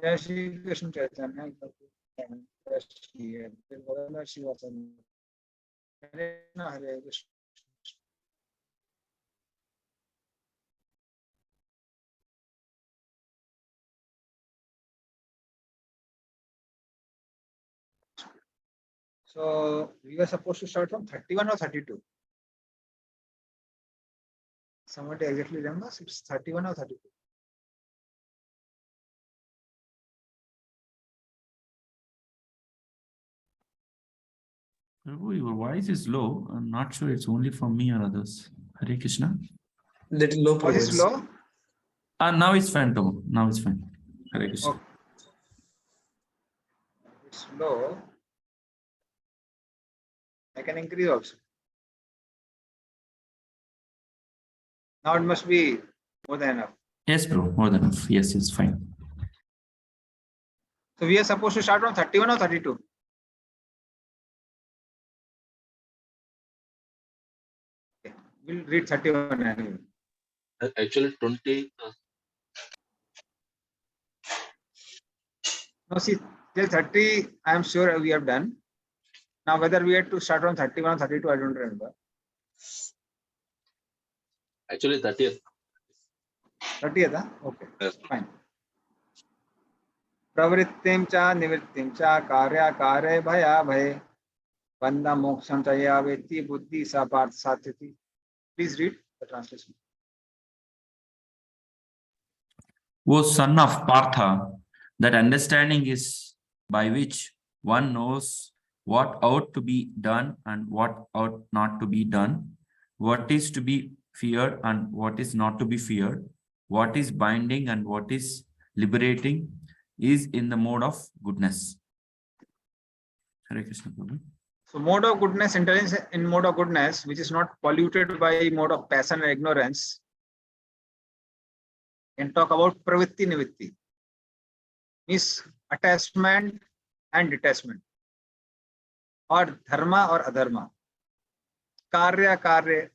Jai Shri Krishna Chaitanya Jai Shri शिवासन Hare Krishna Hare Krishna. So we were supposed to start from 31 or 32. Somebody exactly remembers? It's 31 or 32. Prabhu, your voice is low. I'm not sure it's only for me or others. Hare Krishna. Little low. Voice is low? Now it's fine, Prabhu. Now it's fine. Hare Krishna. Okay. It's low. I can increase also. Now it must be more than enough. Yes, bro. More than enough. Yes, it's fine. So we are supposed to start from 31 or 32. Okay. We'll read 31 anyway. Actually, 20. No, see, till 30, I am sure we have done. Now, whether we had to start from 31 or 32, I don't remember. Actually, 30th. 30th, huh? Okay, Yes. fine. Pravrittim cha nivrittim cha karya kare bhaya bhaye banda moksham cha yaveti buddhi sa parth satyati. Please read the translation. O son of Partha, that understanding is by which one knows what ought to be done and what ought not to be done, what is to be feared and what is not to be feared, what is binding and what is liberating, is in the mode of goodness. Hare Krishna, Prabhu. So mode of goodness, intelligence in mode of goodness, which is not polluted by mode of passion and ignorance, can talk about pravitti nivitti, means attachment and detachment, or dharma or adharma. Karya,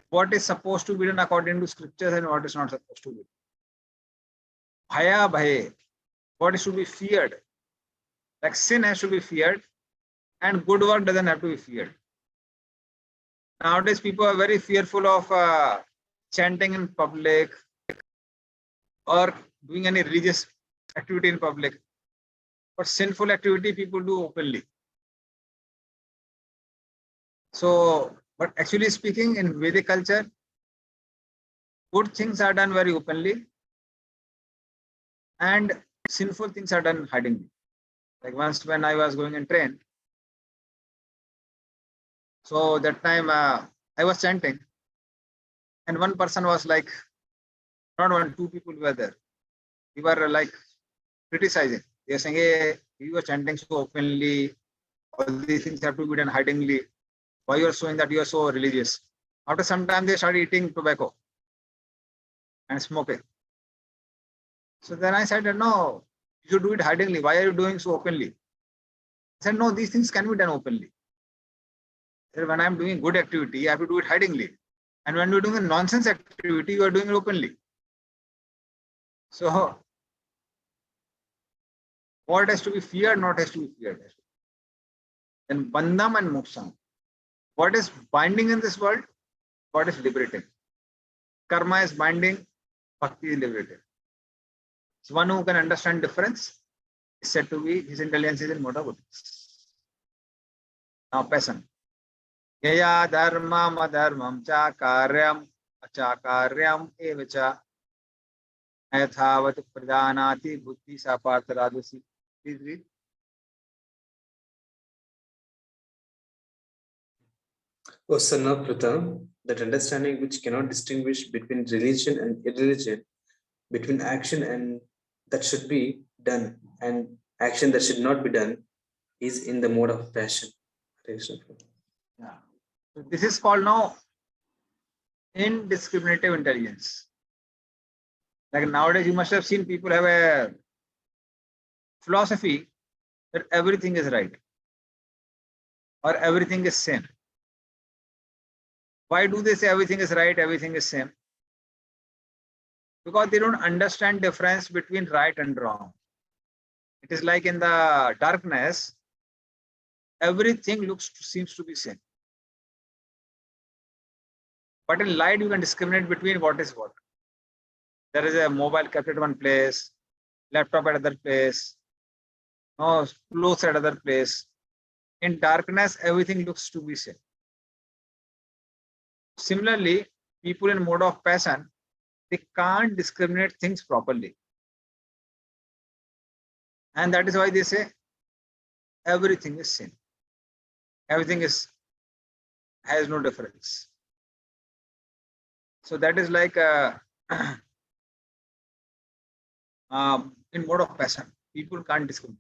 what is supposed to be done according to scriptures and what is not supposed to be. Bhaya, what is to be feared. Like sin has to be feared and good work doesn't have to be feared. Nowadays, people are very fearful of chanting in public or doing any religious activity in public. But sinful activity people do openly. So, but actually speaking, in Vedic culture, good things are done very openly and sinful things are done hidingly. Like once when I was going in train, so that time I was chanting and one person was like, not one, two people were there. We were like criticizing. They were saying, hey, you were chanting so openly, all these things have to be done hidingly. Why you are showing that you are so religious? After some time, they started eating tobacco and smoking. So then I said, no, you should do it hidingly. Why are you doing so openly? I said, no, these things can be done openly. When I'm doing good activity, I have to do it hidingly. And when you're doing a nonsense activity, you are doing it openly. So what has to be feared, not has to be feared. Then bandham and moksham. What is binding in this world? What is liberating? Karma is binding, bhakti is liberating. So one who can understand difference is said to be, his intelligence is in mode of goodness. Now passion. Yaya dharmam adharmam cha karyam achakaryam evacha ayathavat pradhanati buddhi sapartha radhasi. Please read. O son of Puram, that understanding which cannot distinguish between religion and irreligion, between action and that should be done and action that should not be done, is in the mode of passion. Yeah. So this is called now indiscriminative intelligence. Like nowadays, you must have seen people have a philosophy that everything is right or everything is same. Why do they say everything is right, everything is same? Because they don't understand difference between right and wrong. It is like in the darkness, everything seems to be same. But in light, you can discriminate between what is what. There is a mobile kept at one place, laptop at other place, no clothes at other place. In darkness, everything looks to be same. Similarly, people in mode of passion, they can't discriminate things properly. And that is why they say everything is same. Everything has no difference. So that is like in mode of passion, people can't discriminate.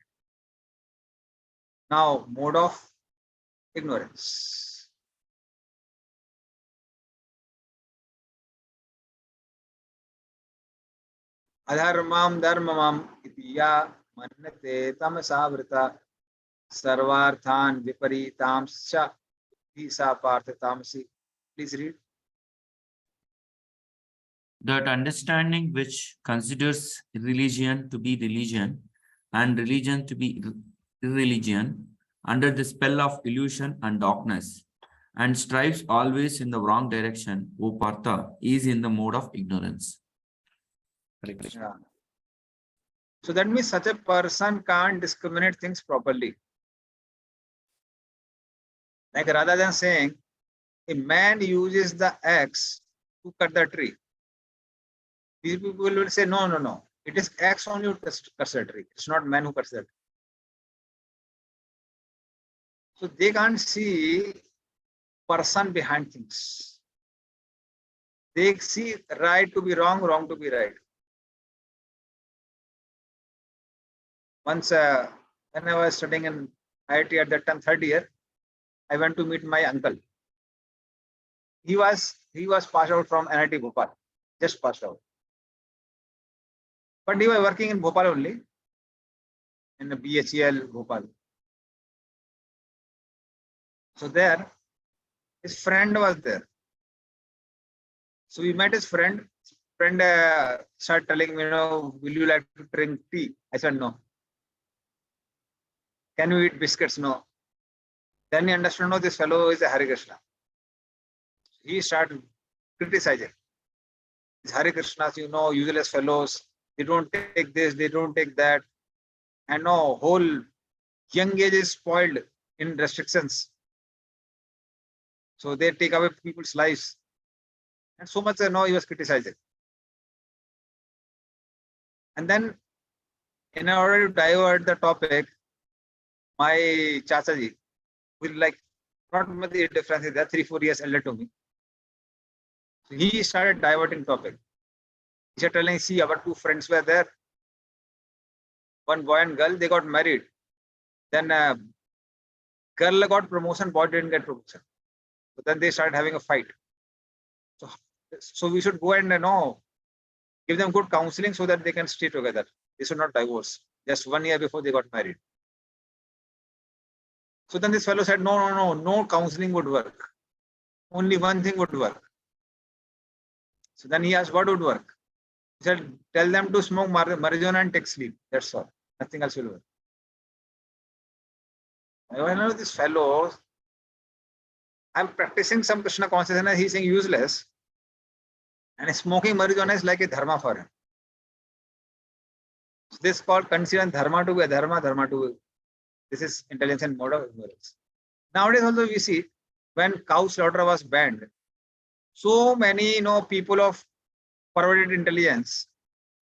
Now, mode of ignorance. Adharmam dharmamam itiya mannate tamasavrita sarvarthan viparitamscha visa parthatamsi. Please read. That understanding which considers religion to be religion and religion to be irreligion under the spell of illusion and darkness and strives always in the wrong direction, O Partha, is in the mode of ignorance. Yeah. So that means such a person can't discriminate things properly. Like rather than saying a man uses the axe to cut the tree, these people will say, no, no, no. It is axe only who cuts the tree. It's not man who cuts the tree. So they can't see person behind things. They see right to be wrong, wrong to be right. Once when I was studying in IIT at that time, third year, I went to meet my uncle. He was passed out from NIT Bhopal, just passed out. But he was working in Bhopal only, in the BHEL Bhopal. So there, his friend was there. So we met his friend. Friend started telling me, will you like to drink tea? I said, no. Can you eat biscuits? No. Then he understood, no, this fellow is a Hare Krishna. He started criticizing. These Hare Krishnas, useless fellows. They don't take this, they don't take that. And no, whole young age is spoiled in restrictions. So they take away people's lives. And so much, he was criticizing. And then, in order to divert the topic, my Chachaji will like, not much difference, they're 3-4 years elder to me. So he started diverting topic. He started telling, see, our two friends were there. One boy and girl, they got married. Then girl got promotion, boy didn't get promotion. So then they started having a fight. So we should go and give them good counseling so that they can stay together. They should not divorce. Just 1 year before they got married. So then this fellow said, no counseling would work. Only one thing would work. So then he asked, what would work? He said, tell them to smoke marijuana and take sleep. That's all. Nothing else will work. I know this fellow, I'm practicing some Krishna consciousness, he's saying useless. And smoking marijuana is like a dharma for him. So this is called considering dharma to be a dharma to be. This is intelligence and mode of ignorance. Nowadays also we see when cow slaughter was banned, so many people of perverted intelligence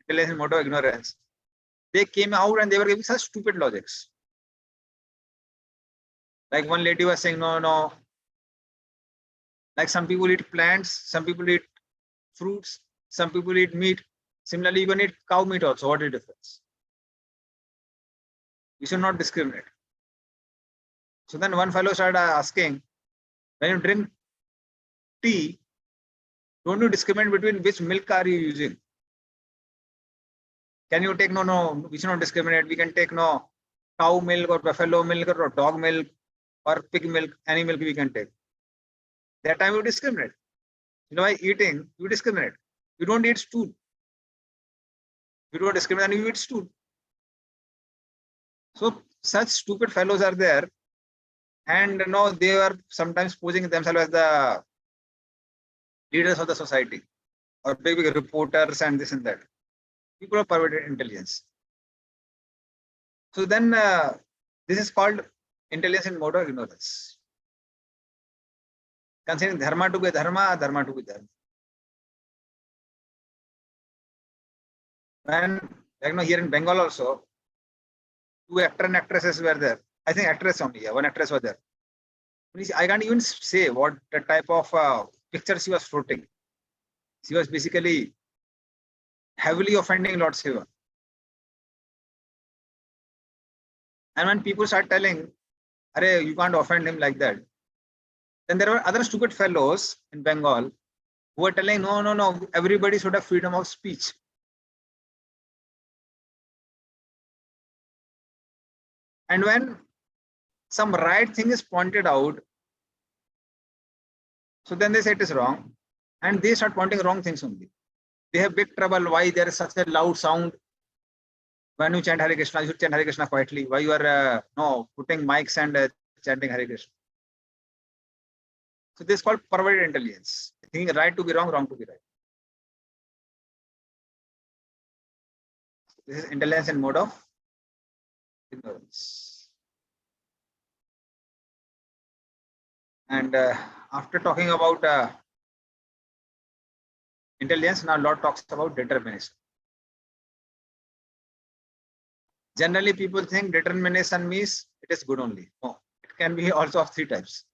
and mode of ignorance, they came out and they were giving such stupid logics. Like one lady was saying, no. Like some people eat plants, some people eat fruits, some people eat meat. Similarly, you can eat cow meat also. What is the difference? We should not discriminate. So then one fellow started asking, when you drink tea, don't you discriminate between which milk are you using? Can you take, no, we should not discriminate. We can take cow milk or buffalo milk or dog milk or pig milk, any milk we can take. That time you discriminate. By eating, you discriminate. You don't eat stool. You don't discriminate and you eat stool. So such stupid fellows are there, and they are sometimes posing themselves as the leaders of the society or big reporters and this and that. People of perverted intelligence. So then this is called intelligence in mode of ignorance. Considering dharma to be dharma, dharma to be dharma. When here in Bengal also, 2 actors and actresses were there. I think actress only, yeah, 1 actress was there. I can't even say what the type of picture she was floating. She was basically heavily offending Lord Shiva. And when people start telling, "Arey, you can't offend him like that," then there were other stupid fellows in Bengal who were telling, no, everybody should have freedom of speech. And when some right thing is pointed out, so then they say it is wrong, and they start pointing wrong things only. They have big trouble. Why there is such a loud sound? When you chant Hare Krishna, you should chant Hare Krishna quietly. Why you are putting mics and chanting Hare Krishna? So this is called perverted intelligence. Thinking right to be wrong, wrong to be right. This is intelligence in mode of ignorance. And after talking about intelligence, now Lord talks about determination. Generally, people think determination means it is good only. No, it can be also of 3 types.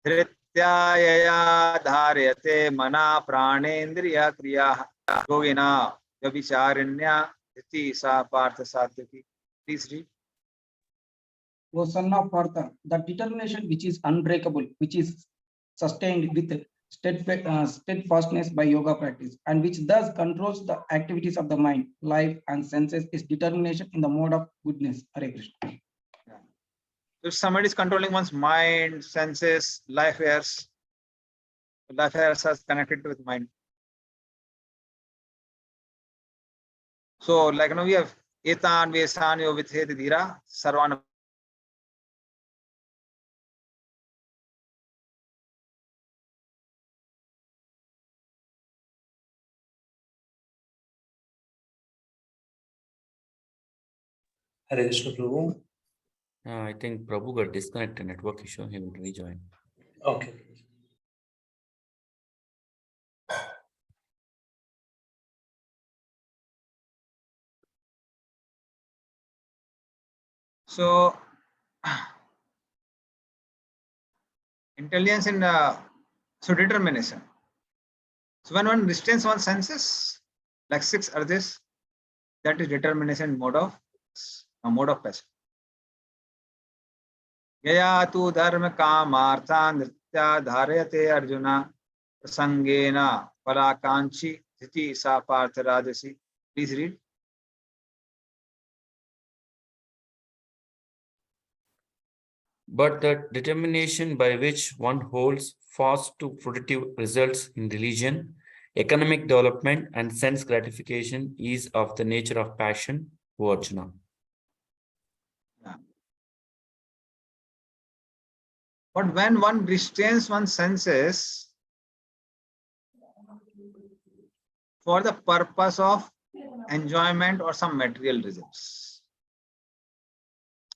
Dhrityaya dharyate mana pranendriya kriya yogina vyabhicharinya dhiti sa partha satyaki. Please read. O son of Partha, the determination which is unbreakable, which is sustained with steadfastness by yoga practice, and which thus controls the activities of the mind, life, and senses, is determination in the mode of goodness. Hare Krishna. Yeah. If somebody is controlling one's mind, senses, life affairs are connected with mind. So, like we have etan vesan yo vithet dhira sarvan. Hare Krishna Prabhu. I think Prabhu got disconnected, network issue. He will rejoin. Okay. So, intelligence in so determination. So when one restrains one's senses, like 6 urges, that is determination mode of passion. Yaya tu dharma kamartha nritya dharayate arjuna prasangena palakanchi dhiti sa partha rajasi. Please read. But the determination by which one holds fast to productive results in religion, economic development, and sense gratification is of the nature of passion, O Arjuna. Yeah. But when one restrains one's senses for the purpose of enjoyment or some material results,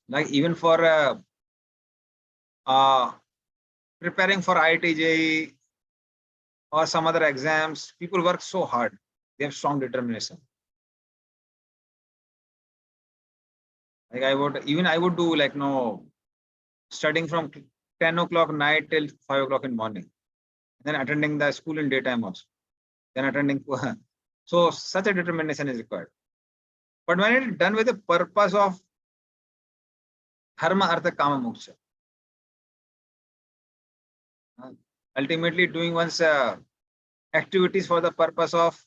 like even for preparing for IIT JEE or some other exams, people work so hard. They have strong determination. Like I would do like studying from 10 o'clock night till 5 o'clock in morning, then attending the school in daytime also, then attending. So such a determination is required. But when it is done with the purpose of dharma, artha, kama, moksha, ultimately doing one's activities for the purpose of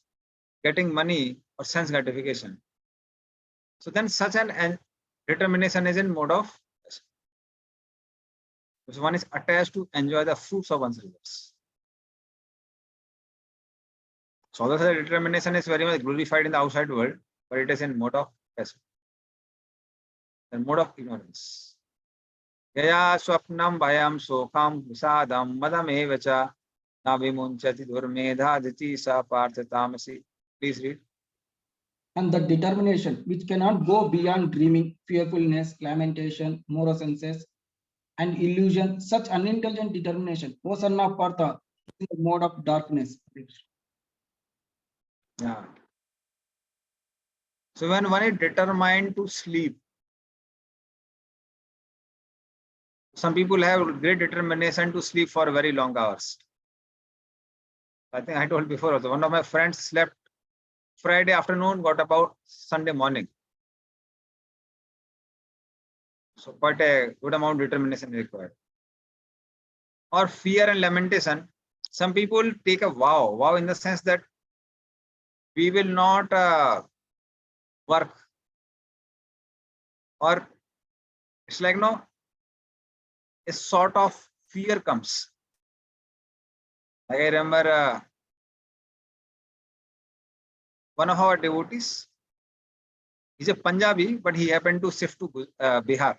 getting money or sense gratification. So then such an determination is in mode of passion. Because one is attached to enjoy the fruits of one's results. So the determination is very much glorified in the outside world, but it is in mode of passion. the mode of ignorance. Yaya swapnam bhayam sokham visadam madam evacha na vimunchati durmedha diti sa partha tamasi. Please read. And the determination which cannot go beyond dreaming, fearfulness, lamentation, morosenses, and illusion, such unintelligent determination, O son of Partha, is the mode of darkness. Yeah. So when one is determined to sleep, some people have great determination to sleep for very long hours. I think I told before also, one of my friends slept Friday afternoon, got about Sunday morning. So quite a good amount of determination required. Or fear and lamentation. Some people take a vow. Vow in the sense that we will not work. Or it's like no, a sort of fear comes. Like I remember one of our devotees, he's a Punjabi, but he happened to shift to Bihar.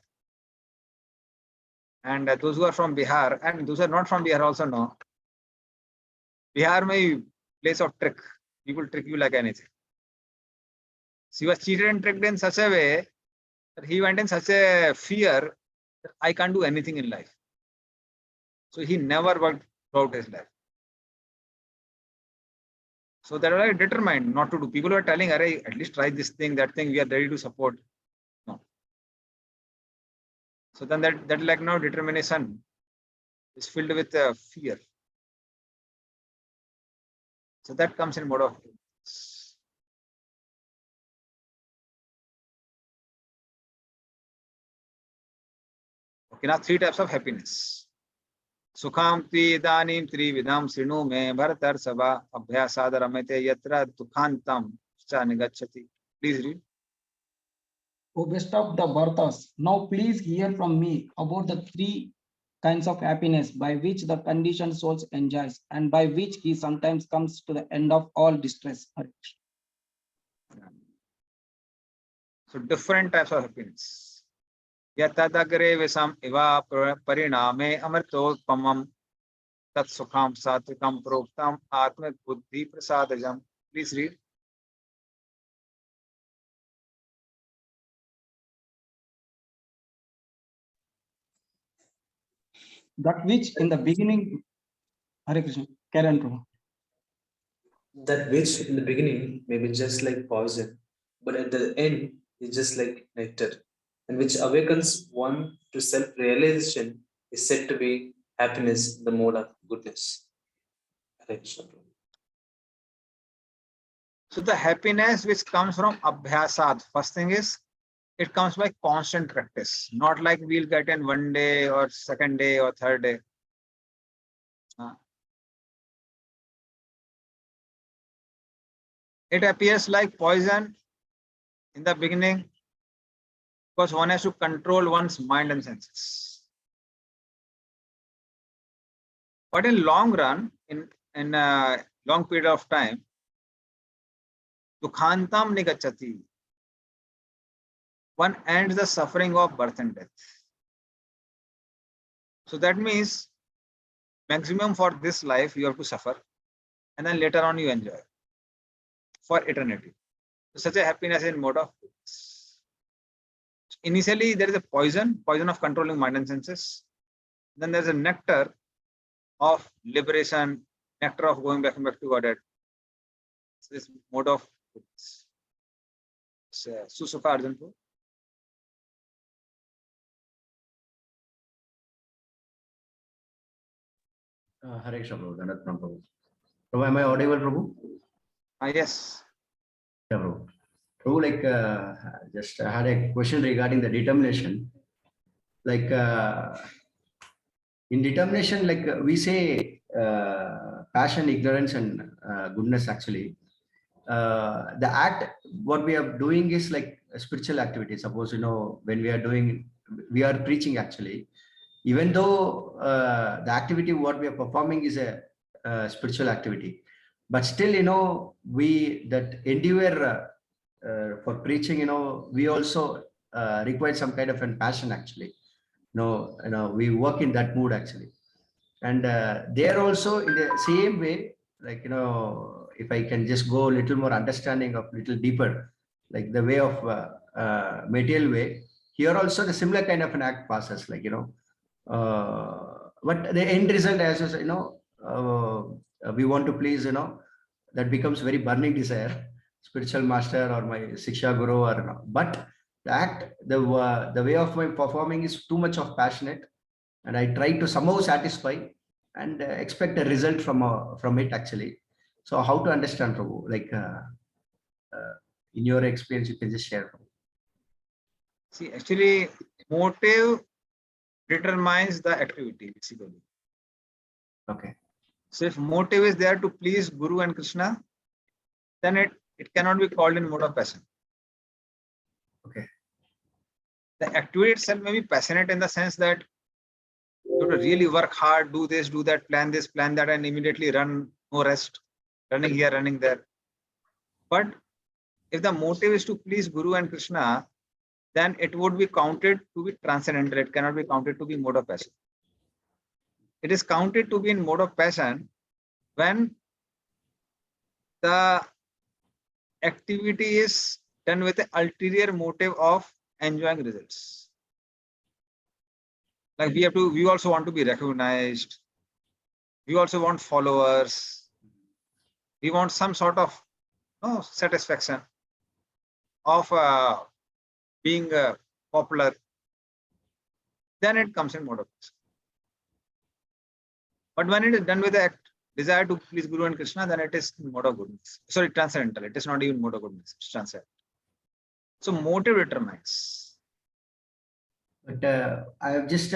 And those who are from Bihar and those who are not from Bihar also know, Bihar may place of trick. People trick you like anything. So he was cheated and tricked in such a way that he went in such a fear that I can't do anything in life. So he never worked throughout his life. So they are like determined not to do. People are telling, "Arey, at least try this thing, that thing, we are ready to support." No. So then that like now determination is filled with fear. So that comes in mode of ignorance. Okay, now 3 types of happiness. Sukham tvidanim trividam srinu me bharatar sabha abhyasadar amete yatra dukhantam cha nigacchati. Please read. O best of the Bhartas, now please hear from me about the 3 kinds of happiness by which the conditioned souls enjoys and by which he sometimes comes to the end of all distress. So different types of happiness. Yatadagre visam iva pariname amartotpamam tat sukham satvikam proktam atma buddhi prasadajam. Please read. That which in the beginning, Hare Krishna, Karan Prabhu. That which in the beginning may be just like poison, but at the end is just like nectar, and which awakens one to self-realization is said to be happiness, the mode of goodness. Hare Krishna. So the happiness which comes from abhyasad, first thing is it comes by constant practice, not like we'll get in one day or second day or third day. It appears like poison in the beginning because one has to control one's mind and senses. But in long run, in a long period of time, dukhantam nigacchati, one ends the suffering of birth and death. So that means maximum for this life you have to suffer, and then later on you enjoy for eternity. So such a happiness in mode of goodness. Initially there is a poison of controlling mind and senses. Then there's a nectar of liberation, nectar of going back to Godhead. So this mode of goodness. Susukha Arjun. Hare Krishna, Prabhu. Dandavat Prabhu. Prabhu, am I audible, Prabhu? Yes. Yeah, Prabhu. Prabhu, like, just I had a question regarding the determination. Like, in determination, like we say, passion, ignorance, and goodness. Actually, the act what we are doing is like a spiritual activity. Suppose when we are doing, we are preaching actually. Even though the activity what we are performing is a spiritual activity, but still we that endeavor for preaching we also requires some kind of a passion actually. We work in that mood actually. And there also in the same way, like, if I can just go a little more understanding of little deeper, like the way of material way, here also the similar kind of an act passes, like, but the end result, as you say, we want to please, that becomes very burning desire, spiritual master or my Siksha Guru or not. But the act, the way of my performing is too much of passionate, and I try to somehow satisfy and expect a result from it actually. So how to understand, Prabhu? Like in your experience, you can just share. See, actually, motive determines the activity, basically. Okay. So if motive is there to please Guru and Krishna, then it cannot be called in mode of passion. Okay. The activity itself may be passionate in the sense that you have to really work hard, do this, do that, plan this, plan that, and immediately run, no rest, running here, running there. But if the motive is to please Guru and Krishna, then it would be counted to be transcendental. It cannot be counted to be mode of passion. It is counted to be in mode of passion when the activity is done with the ulterior motive of enjoying results. Like we also want to be recognized. We also want followers. We want some sort of satisfaction of being popular. Then it comes in mode of passion. But when it is done with the desire to please Guru and Krishna, then it is mode of goodness. Sorry, transcendental. It is not even mode of goodness. It's transcendental. So motive determines. But I have just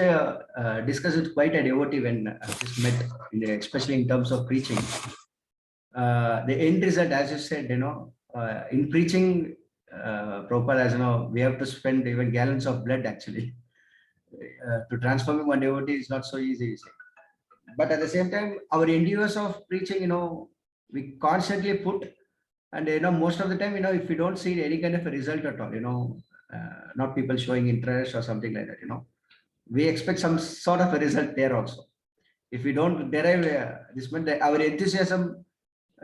discussed with quite a devotee when I just met, especially in terms of preaching. The end result, as you said, in preaching, Prabhupada, as we have to spend even gallons of blood actually. To transform one devotee is not so easy, you say. But at the same time, our endeavors of preaching, we constantly put, and most of the time, if we don't see any kind of a result at all, not people showing interest or something like that, we expect some sort of a result there also. If we don't derive this meant that our enthusiasm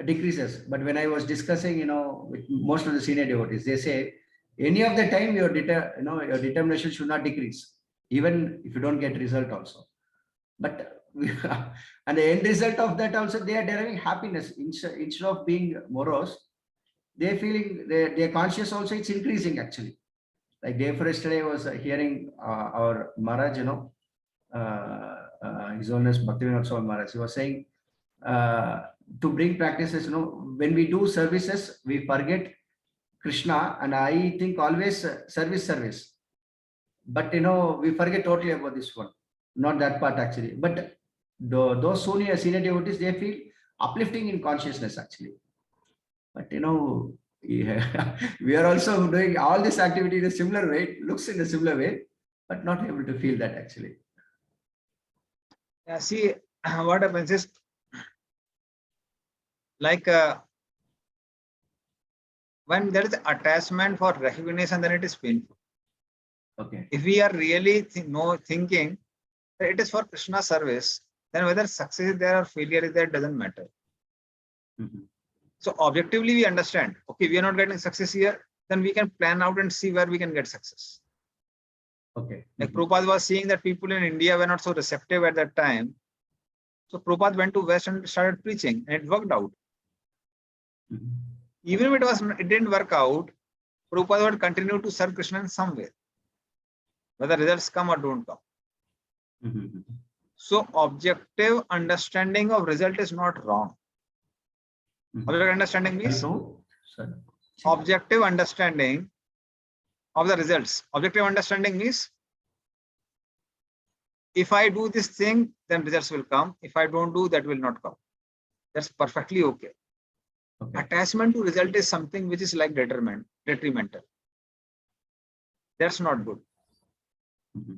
decreases. But when I was discussing, with most of the senior devotees, they say any of the time your determination should not decrease, even if you don't get result also. But and the end result of that also, they are deriving happiness instead of being morose. They're feeling their conscious also, it's increasing actually. Like day for yesterday, I was hearing our Maharaj, his own is Bhakti Maharaj. He was saying to bring practices, when we do services, we forget Krishna, and I think always service. But we forget totally about this one, not that part actually. But those senior devotees, they feel uplifting in consciousness actually. But we are also doing all this activity in a similar way, it looks in a similar way, but not able to feel that actually. Yeah, see, what happens is, like when there is attachment for recognition, then it is painful. Okay. If we are really thinking that it is for Krishna service, then whether success is there or failure is there, doesn't matter. Mm-hmm. So objectively we understand, okay, we are not getting success here, then we can plan out and see where we can get success. Okay. Like Prabhupada was seeing that people in India were not so receptive at that time. So Prabhupada went to West and started preaching, and it worked out. Mm-hmm. Even if it didn't work out, Prabhupada would continue to serve Krishna in some way, whether results come or don't come. Mm-hmm. So objective understanding of result is not wrong. Mm-hmm. Objective understanding means objective understanding of the results. Objective understanding means if I do this thing, then results will come. If I don't do, that will not come. That's perfectly okay. Okay. Attachment to result is something which is like detrimental. That's not good. Mm-hmm.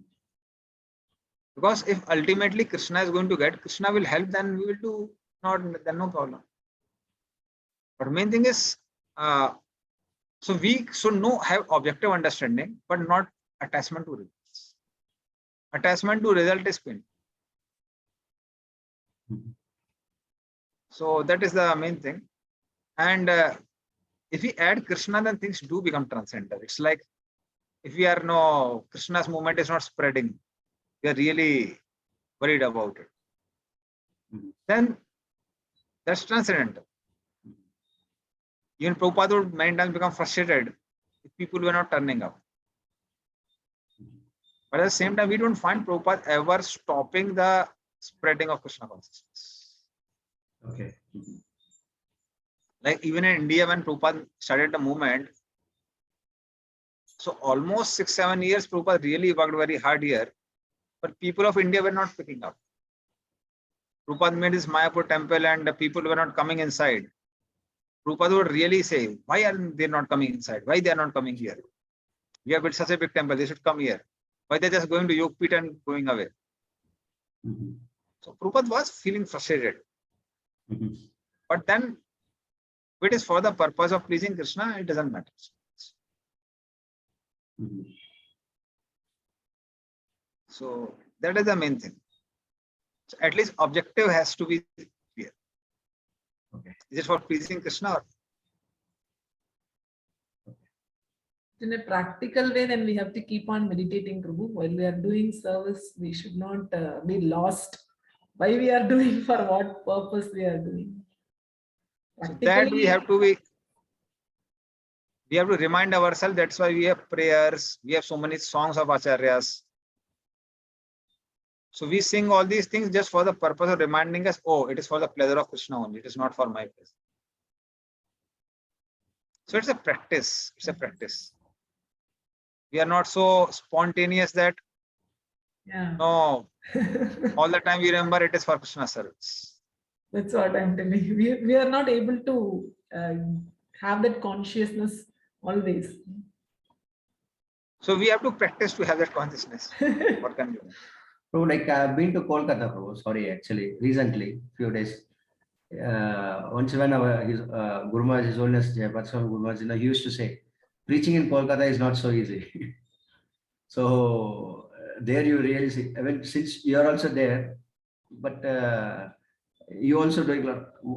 Because if ultimately Krishna is going to get, Krishna will help, then we will do not, then no problem. But main thing is So we should have objective understanding, but not attachment to results. Attachment to result is pain. Mhm. So that is the main thing. And if we add Krishna, then things do become transcendental. It's like if we are Krishna's movement is not spreading, we are really worried about it. Mhm. Then that's transcendental. Even Prabhupada would many times become frustrated if people were not turning up. But at the same time, we don't find Prabhupada ever stopping the spreading of Krishna consciousness. Okay. Mhm. Like even in India, when Prabhupada started the movement, so almost 6-7 years, Prabhupada really worked very hard here, but people of India were not picking up. Prabhupada made his Mayapur temple and the people were not coming inside. Prabhupada would really say, why are they not coming inside? Why they are not coming here? We have built such a big temple, they should come here. Why they're just going to Yogpit and going away? Mhm. So Prabhupada was feeling frustrated. Mhm. But then, if it is for the purpose of pleasing Krishna, it doesn't matter. Mhm. So that is the main thing. So at least objective has to be clear. Okay. Is it for pleasing Krishna or in a practical way, then we have to keep on meditating, Prabhu. While we are doing service, we should not be lost. Why we are doing, for what purpose we are doing. so that we have to Practically, remind ourselves. That's why we have prayers. We have so many songs of acharyas. So we sing all these things just for the purpose of reminding us, oh, it is for the pleasure of Krishna only. It is not for my pleasure. So it's a practice. It's a practice. We are not so spontaneous that yeah. no, all the time we remember it is for Krishna service. That's what I'm telling. We are not able to have that consciousness always. So we have to practice to have that consciousness. What can we do? Bro, like I've been to Kolkata, bro. Sorry, actually, recently, few days. Once when his Guru Maharaj, His Holiness Jayapatswami Guru Maharaj, he used to say, preaching in Kolkata is not so easy. So there you really see. I mean, since you are also there, but you also doing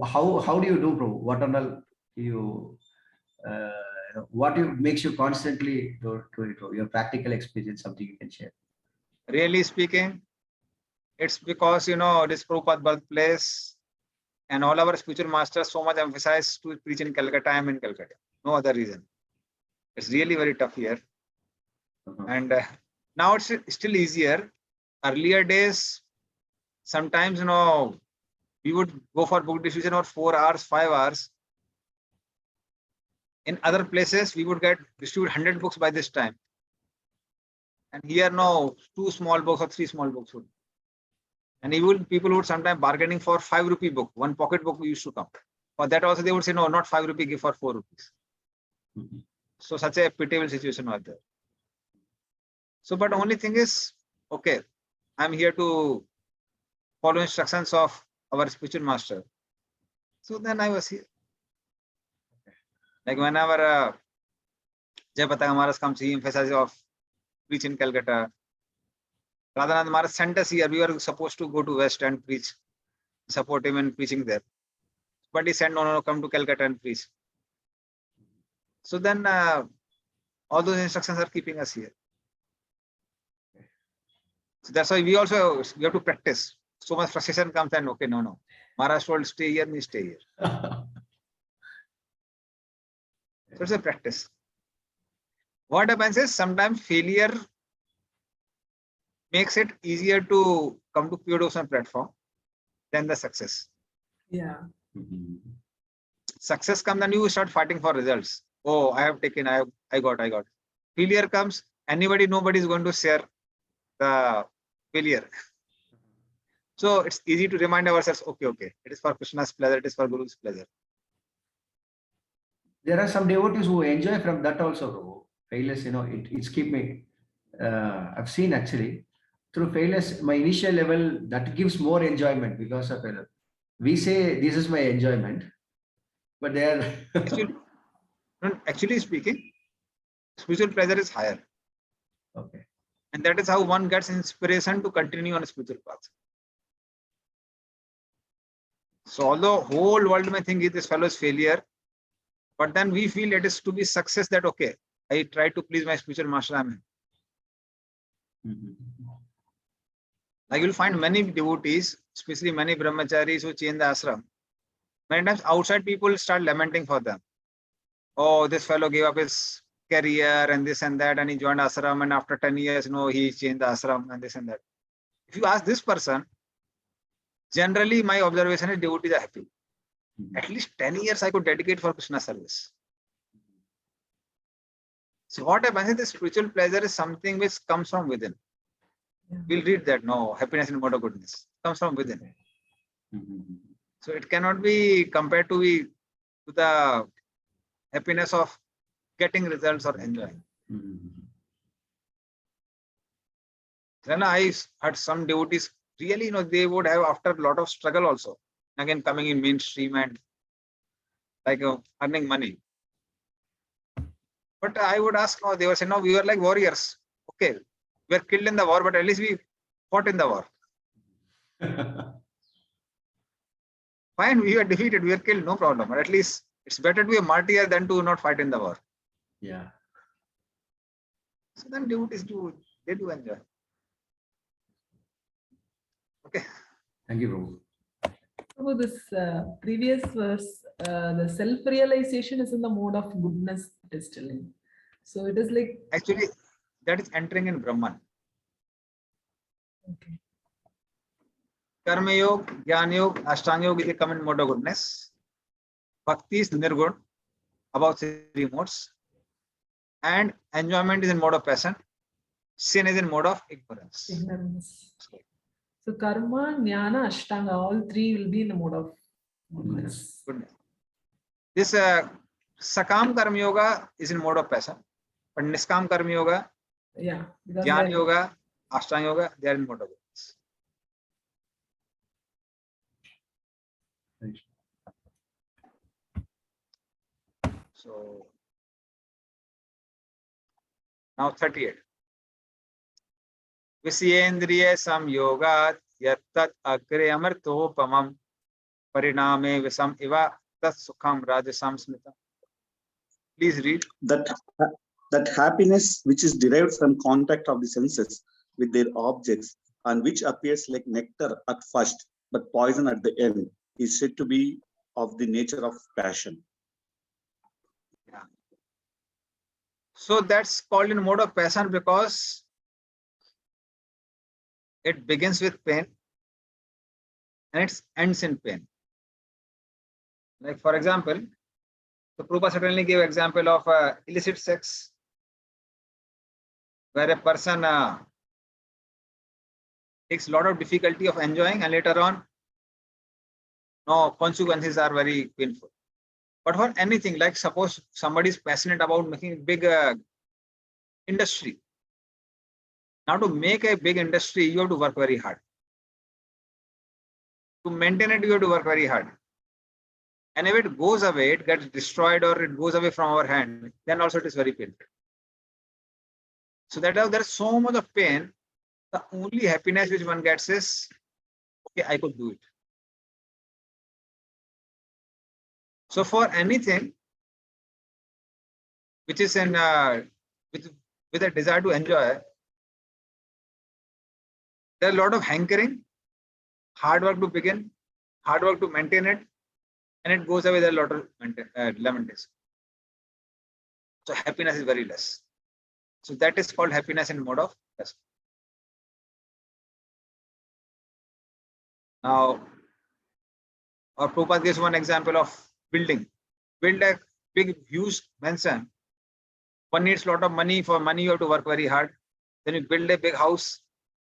how do you do, bro? What all you what makes you constantly do it, bro? Your practical experience, something you can share. Really speaking, it's because this Prabhupada birthplace and all our spiritual masters so much emphasize to preach in Calcutta. I am in Calcutta. No other reason. It's really very tough here. Uh-huh. And now it's still easier. Earlier days, sometimes we would go for book distribution for 4 hours, 5 hours. In other places, we would distribute 100 books by this time. And here, no, 2 small books or 3 small books would. And even people would sometimes bargaining for 5 rupee book, 1 pocket book we used to come. For that also they would say, no, not 5 rupee, give for 4 rupees. Mhm. So such a pitiable situation was there. So, but only thing is, okay, I'm here to follow instructions of our spiritual master. So then I was here. Like whenever Jayapataka Maharaj comes, he emphasizes of preach in Calcutta. Radhanath Maharaj sent us here. We were supposed to go to West and preach, support him in preaching there. But he said, no, come to Calcutta and preach. So then all those instructions are keeping us here. So that's why we have to practice. So much frustration comes and okay, no. Maharaj told stay here, me stay here. So it's a practice. What happens is sometimes failure makes it easier to come to pure devotion platform than the success. Yeah. Mhm. Success comes and you start fighting for results. Oh, I have taken, I got. Failure comes, nobody is going to share the failure. So it's easy to remind ourselves, okay, it is for Krishna's pleasure, it is for Guru's pleasure. There are some devotees who enjoy from that also, bro. Failures, it's keep me. I've seen actually through failures, my initial level that gives more enjoyment because of we say this is my enjoyment, but they are Actually, No, actually speaking, spiritual pleasure is higher. Okay. And that is how one gets inspiration to continue on a spiritual path. So although whole world may think this fellow is failure, but then we feel it is to be success that, okay, I try to please my spiritual master. I'm Mhm. like you'll find many devotees, especially many brahmacharis who change the ashram. Many times outside people start lamenting for them. Oh, this fellow gave up his career and this and that, and he joined ashram, and after 10 years, he changed the ashram and this and that. If you ask this person, generally my observation is devotees are happy. Mhm. At least 10 years I could dedicate for Krishna service. So what happens is the spiritual pleasure is something which comes from within. Yeah. We'll read that. No, happiness in mode of goodness comes from within. Mhm. So it cannot be compared to the happiness of getting results or enjoying. Mhm. Then I had some devotees really, they would have after a lot of struggle also. Again, coming in mainstream and like earning money. But I would ask, no, they were saying, no, we were like warriors. Okay, we were killed in the war, but at least we fought in the war. Fine, we were defeated, we were killed, no problem. But at least it's better to be a martyr than to not fight in the war. Yeah. So then devotees they do enjoy. Okay. Thank you, Prabhu. So this previous verse, the self-realization is in the mode of goodness, it is telling. So it is like, Actually, that is entering in Brahman. okay. Karma Yoga, Jnana Yoga, Ashtanga Yoga, they come in mode of goodness. Bhakti is nirgun, about 3 modes. And enjoyment is in mode of passion. Sin is in mode of ignorance. Ignorance. So karma, jnana, ashtanga, all three will be in the mode of goodness. Goodness. This Sakam Karma Yoga is in mode of passion. But Niskam Karma Yoga, Yeah. Because Jnana they're- Yoga, Ashtanga Yoga, they are in mode of goodness. Thank you. So now 38. Visyendriya samyogat yattat agre amartopamam pariname visam iva tat sukham rajasam smita. Please read. That happiness which is derived from contact of the senses with their objects and which appears like nectar at first but poison at the end is said to be of the nature of passion. Yeah. So that's called in mode of passion because it begins with pain and it ends in pain. Like for example, the Prabhupada certainly gave example of illicit sex, where a person takes a lot of difficulty of enjoying and later on, no, consequences are very painful. But for anything, like suppose somebody is passionate about making a big industry. Now to make a big industry, you have to work very hard. To maintain it, you have to work very hard. And if it goes away, it gets destroyed or it goes away from our hand, then also it is very painful. So that there's so much of pain. The only happiness which one gets is, okay, I could do it. So for anything which is in with a desire to enjoy, there are a lot of hankering, hard work to begin, hard work to maintain it, and it goes away with a lot of lamentation. So happiness is very less. So that is called happiness in mode of passion. Now, our Prabhupada gives one example of building. Build a big, huge mansion. One needs a lot of money. For money, you have to work very hard. Then you build a big house.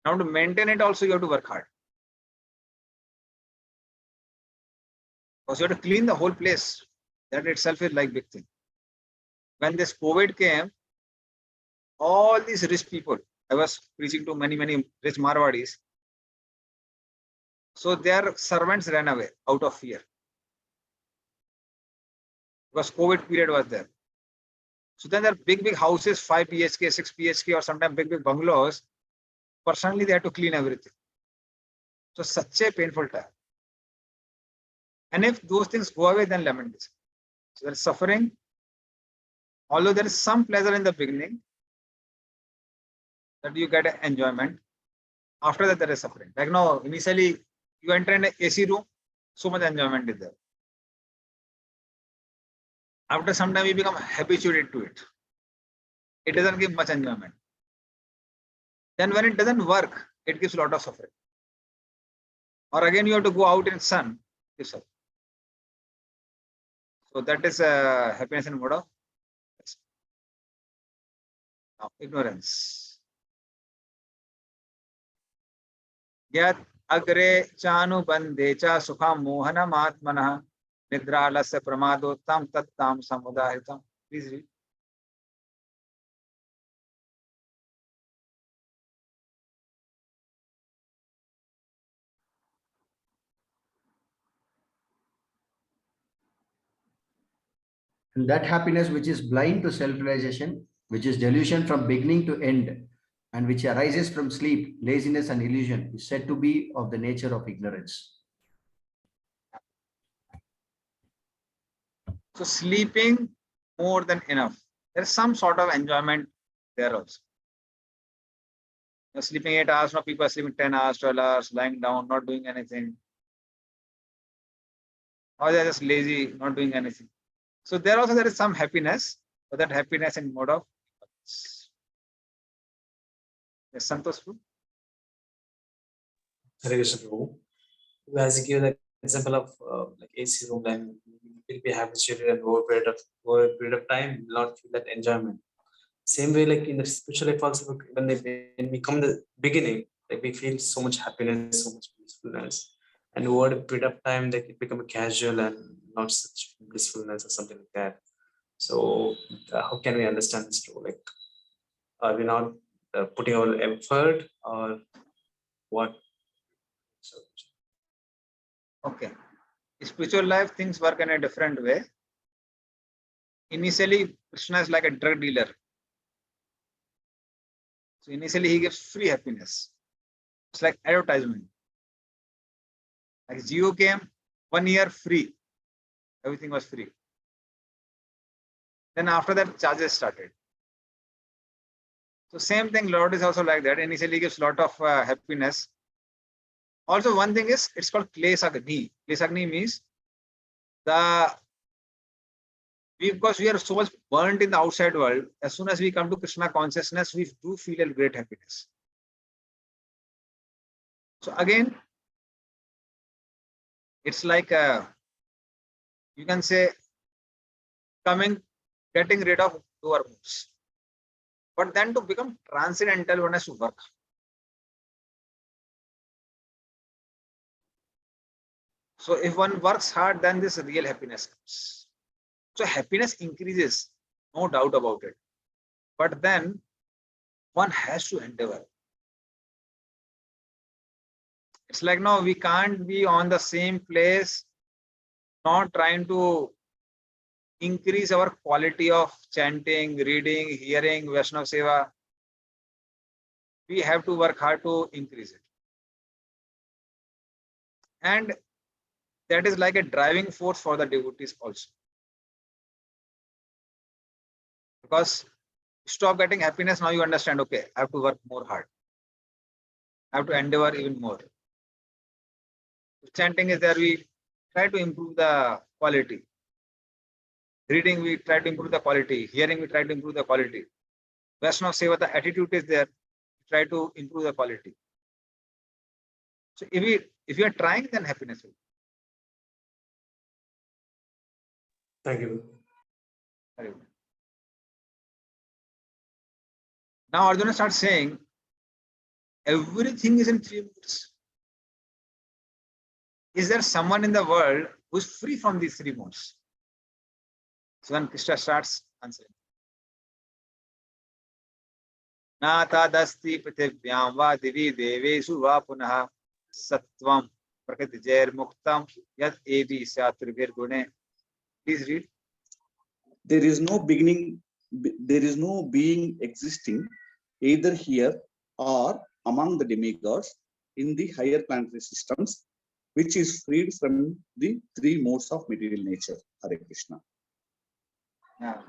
Now to maintain it also, you have to work hard. Because you have to clean the whole place. That itself is like big thing. When this COVID came, all these rich people, I was preaching to many rich Marwadis. So their servants ran away out of fear. Because COVID period was there. So then there are big houses, 5 BHK, 6 BHK, or sometimes big bungalows. Personally, they have to clean everything. So such a painful time. And if those things go away, then lament is. So there is suffering. Although there is some pleasure in the beginning, that you get enjoyment. After that, there is suffering. Like now, initially you enter in an AC room, so much enjoyment is there. After some time, you become habituated to it. It doesn't give much enjoyment. Then when it doesn't work, it gives a lot of suffering. Or again, you have to go out in sun. So that is happiness in mode of ignorance. Yat agre chanu bande cha sukha mohana matmana nidra lasya pramadottam tattam samudaritam. Please read. And that happiness which is blind to self-realization, which is delusion from beginning to end, and which arises from sleep, laziness, and illusion, is said to be of the nature of ignorance. So sleeping more than enough. There is some sort of enjoyment there also. You're sleeping 8 hours, now people are sleeping 10 hours, 12 hours, lying down, not doing anything. Or they're just lazy, not doing anything. So there also there is some happiness, but that happiness in mode of yes, Santosh. Hare Krishna Prabhu. As you give the example of like AC room, then will be habituated and over a period of time, will not feel that enjoyment. Same way, like in the spiritual life also, when we come in the beginning, like we feel so much happiness, so much blissfulness, and over a period of time, like it become a casual and not such blissfulness or something like that. So how can we understand this too? Like, are we not putting our effort or what? So, Okay. In spiritual life, things work in a different way. Initially, Krishna is like a drug dealer. So initially, he gives free happiness. It's like advertisement. Like Jio came, 1 year free. Everything was free. Then after that, charges started. So same thing, Lord is also like that. Initially, he gives a lot of happiness. Also, one thing is, it's called Klesagni. Klesagni means because we are so much burnt in the outside world, as soon as we come to Krishna consciousness, we do feel a great happiness. So again, it's like you can say getting rid of lower moods. But then to become transcendental, one has to work. So if one works hard, then this real happiness comes. So happiness increases, no doubt about it. But then one has to endeavor. It's like, no, we can't be on the same place, not trying to increase our quality of chanting, reading, hearing, Vaishnava Seva. We have to work hard to increase it. And that is like a driving force for the devotees also. Because stop getting happiness, now you understand, okay, I have to work more hard. I have to endeavor even more. If chanting is there, we try to improve the quality. Reading, we try to improve the quality. Hearing, we try to improve the quality. Vaishnava Seva, the attitude is there. We try to improve the quality. So if you are trying, then happiness will. thank you. Now Arjuna starts saying, everything is in 3 modes. Is there someone in the world who is free from these 3 modes? So then Krishna starts answering. Na tadasti prithivyam va divi devesu va punaha sattvam prakritijayar muktam yat evi satribhir gune. Please read. There is no beginning there is no being existing either here or among the demigods in the higher planetary systems, which is freed from the three modes of material nature. Hare Krishna. Yeah.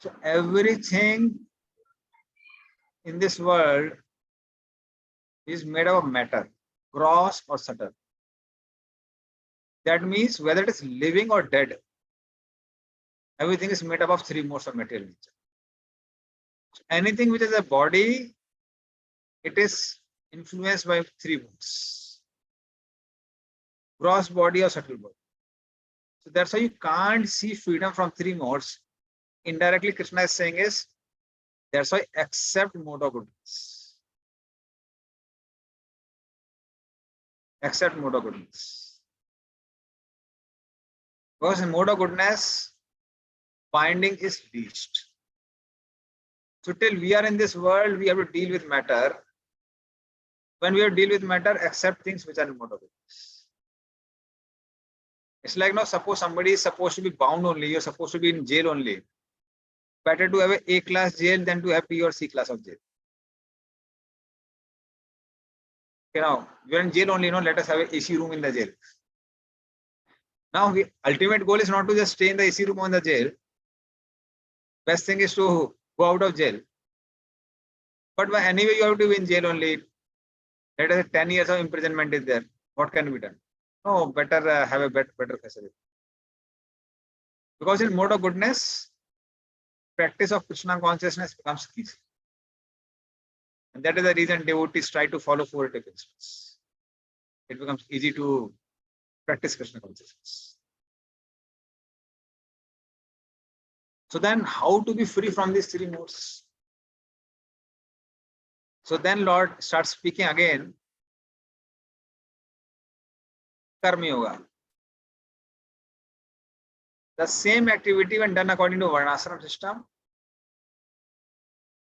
So everything in this world is made of matter, gross or subtle. That means whether it is living or dead, everything is made up of three modes of material nature. So anything which is a body, it is influenced by three modes: gross body or subtle body. So that's why you can't see freedom from three modes. Indirectly, Krishna is saying is, that's why accept mode of goodness. Accept mode of goodness. Because in mode of goodness, binding is least. So till we are in this world, we have to deal with matter. When we have to deal with matter, accept things which are in mode of goodness. It's like now, suppose somebody is supposed to be bound only, you're supposed to be in jail only. Better to have a A-class jail than to have B or C class of jail. Okay, now, we're in jail only, let us have an AC room in the jail. Now, the ultimate goal is not to just stay in the AC room or in the jail. Best thing is to go out of jail. But anyway, you have to be in jail only. Let us say 10 years of imprisonment is there. What can be done? No, better have a better facility. Because in mode of goodness, practice of Krishna consciousness becomes easy. And that is the reason devotees try to follow 4 principles. It becomes easy to practice Krishna consciousness. So then how to be free from these 3 modes? So then Lord starts speaking again. Karma Yoga. The same activity when done according to Varnashram system,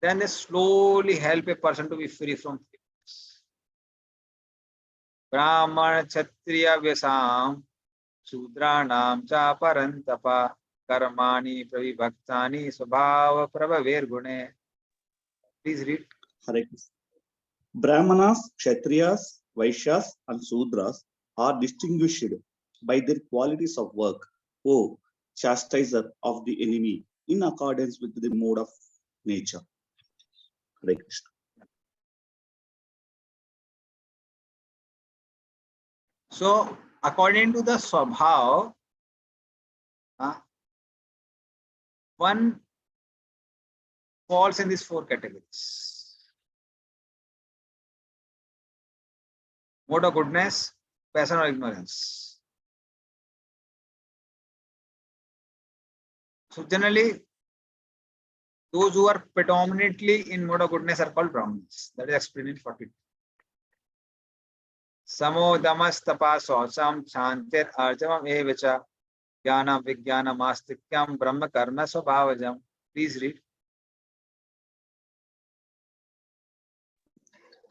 then they slowly help a person to be free from 3 modes. Brahmana, Kshatriya, Vyasam, Shudranam, Cha Parantapa, Karmani, Pravibhaktani, Swabhava, Prabhaver Gune. Please read. Hare Krishna. Brahmanas, Kshatriyas, Vaishyas, and Sudras are distinguished by their qualities of work, O chastiser of the enemy, in accordance with the mode of nature. Hare Krishna. So, according to the Swabhav, one falls in these 4 categories. Mode of goodness, passion or ignorance. So generally, those who are predominantly in mode of goodness are called Brahmins. That is explained in 40. Samo damas tapas osam chantir arjavam evacha jnana vijnana mastikyam brahma karma swabhavajam. Please read.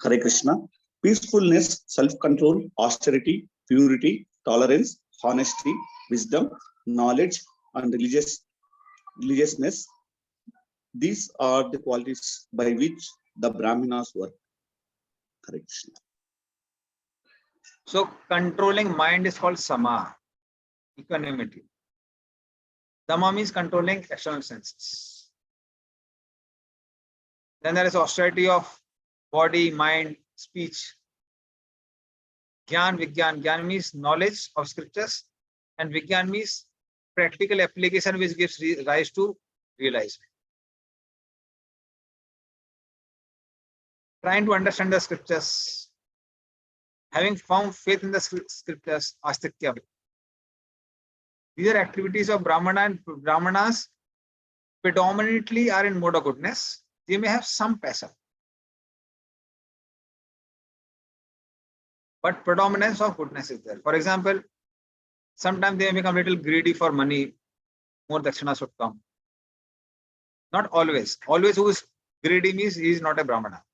Hare Krishna. Peacefulness, self-control, austerity, purity, tolerance, honesty, wisdom, knowledge, and religiousness. These are the qualities by which the Brahmanas work. Hare Krishna. So controlling mind is called sama, equanimity. Dhamma means controlling external senses. Then there is austerity of body, mind, speech. Gyan, Vigyan. Gyan means knowledge of scriptures, and Vigyan means practical application which gives rise to realization. Trying to understand the scriptures, having found faith in the scriptures, astikya. These are activities of Brahmana, and Brahmanas predominantly are in mode of goodness. They may have some passion, but predominance of goodness is there. For example, sometimes they may become a little greedy for money, more dakshina should come. Not always. Always who is greedy means he is not a Brahmana.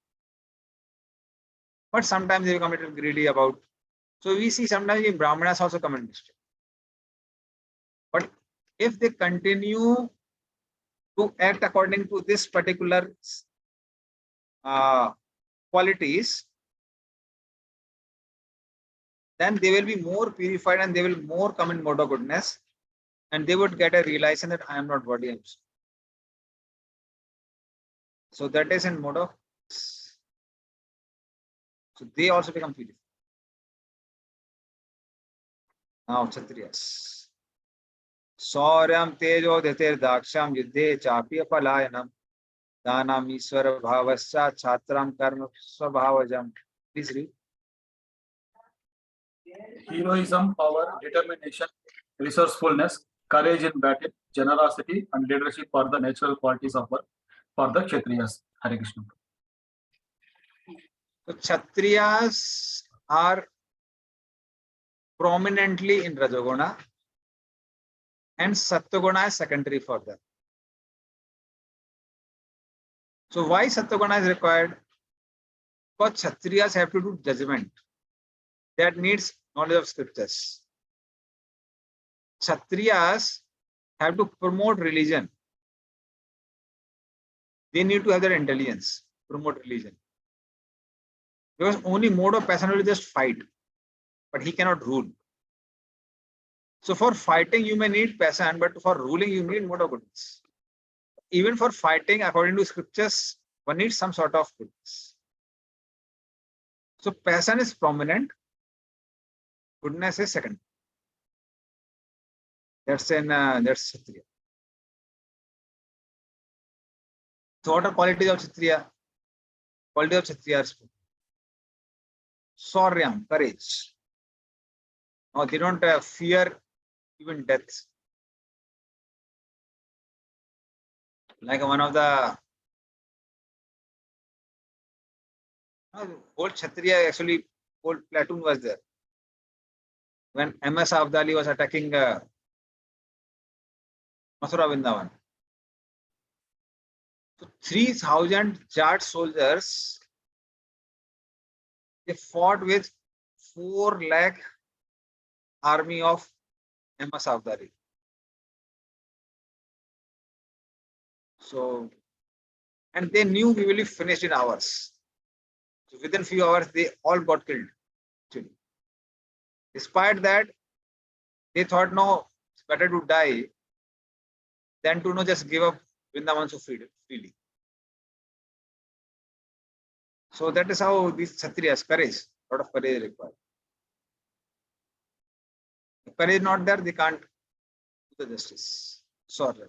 But sometimes they become a little greedy about. So we see sometimes the Brahmanas also come in district. But if they continue to act according to this particular qualities, then they will be more purified and they will more come in mode of goodness, and they would get a realization that I am not body. So that is in mode of. So they also become purified. Now Kshatriyas. Sauryam tejo dhitir daksham yuddhe chapi palayanam danam iswara bhavasya chatram karma svabhavajam. Please read. Heroism, power, determination, resourcefulness, courage in battle, generosity, and leadership are the natural qualities of work for the Kshatriyas. Hare Krishna. So Kshatriyas are prominently in Rajoguna, and Sattva-guna is secondary for them. So why Sattva-guna is required? Because Kshatriyas have to do judgment. That needs knowledge of scriptures. Kshatriyas have to promote religion. They need to have their intelligence, promote religion. Because only mode of passion will just fight, but he cannot rule. So for fighting, you may need passion, but for ruling, you need mode of goodness. Even for fighting, according to scriptures, one needs some sort of goodness. So passion is prominent, goodness is second. That's Kshatriya. So what are qualities of Kshatriya? Quality of Kshatriya is Sauryam, courage. Now they don't fear even death. Like one of the whole Kshatriya, actually whole platoon was there. When MS Abdali was attacking Mathura Vrindavan. So 3,000 Jat soldiers, they fought with 4 lakh army of MS Abdali. So, and they knew we will be finished in hours. So within few hours, they all got killed. Actually. Despite that, they thought, no, it's better to die than to just give up Vrindavan so freely. So that is how these Kshatriyas, courage, a lot of courage is required. If courage is not there, they can't do the justice. Sorry.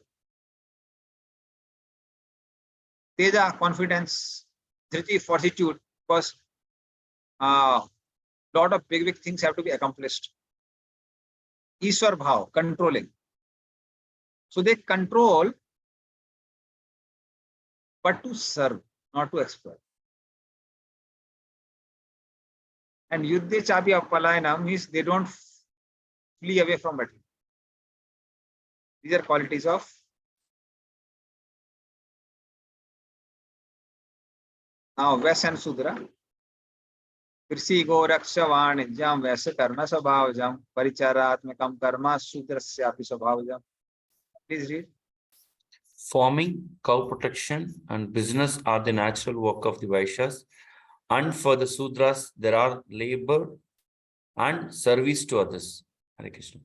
Teja, confidence. Dhriti, fortitude, because lot of big things have to be accomplished. Ishwar bhav, controlling. So they control, but to serve, not to exploit. And yuddhe chapi appalayana means they don't flee away from battle. These are qualities of now Ves and Sudra. Krisi go raksha vanijam Vesa karma sabhavajam paricharatmakam karma sudrasyapi sabhavajam. Please read. Farming, cow protection, and business are the natural work of the Vaishyas. And for the Sudras, there are labor and service to others. Hare Krishna.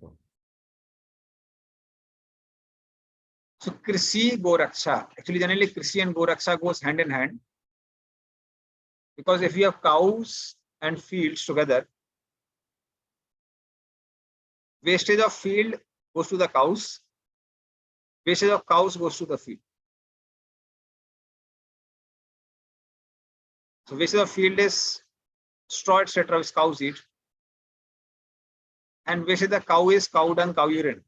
So Krisi Goraksha. Actually, generally Krisi and Goraksha goes hand in hand. Because if you have cows and fields together, wastage of field goes to the cows, wastage of cows goes to the field. So wastage of field is straw, etc., which cows eat. And wastage of the cow is cow dung, cow urine,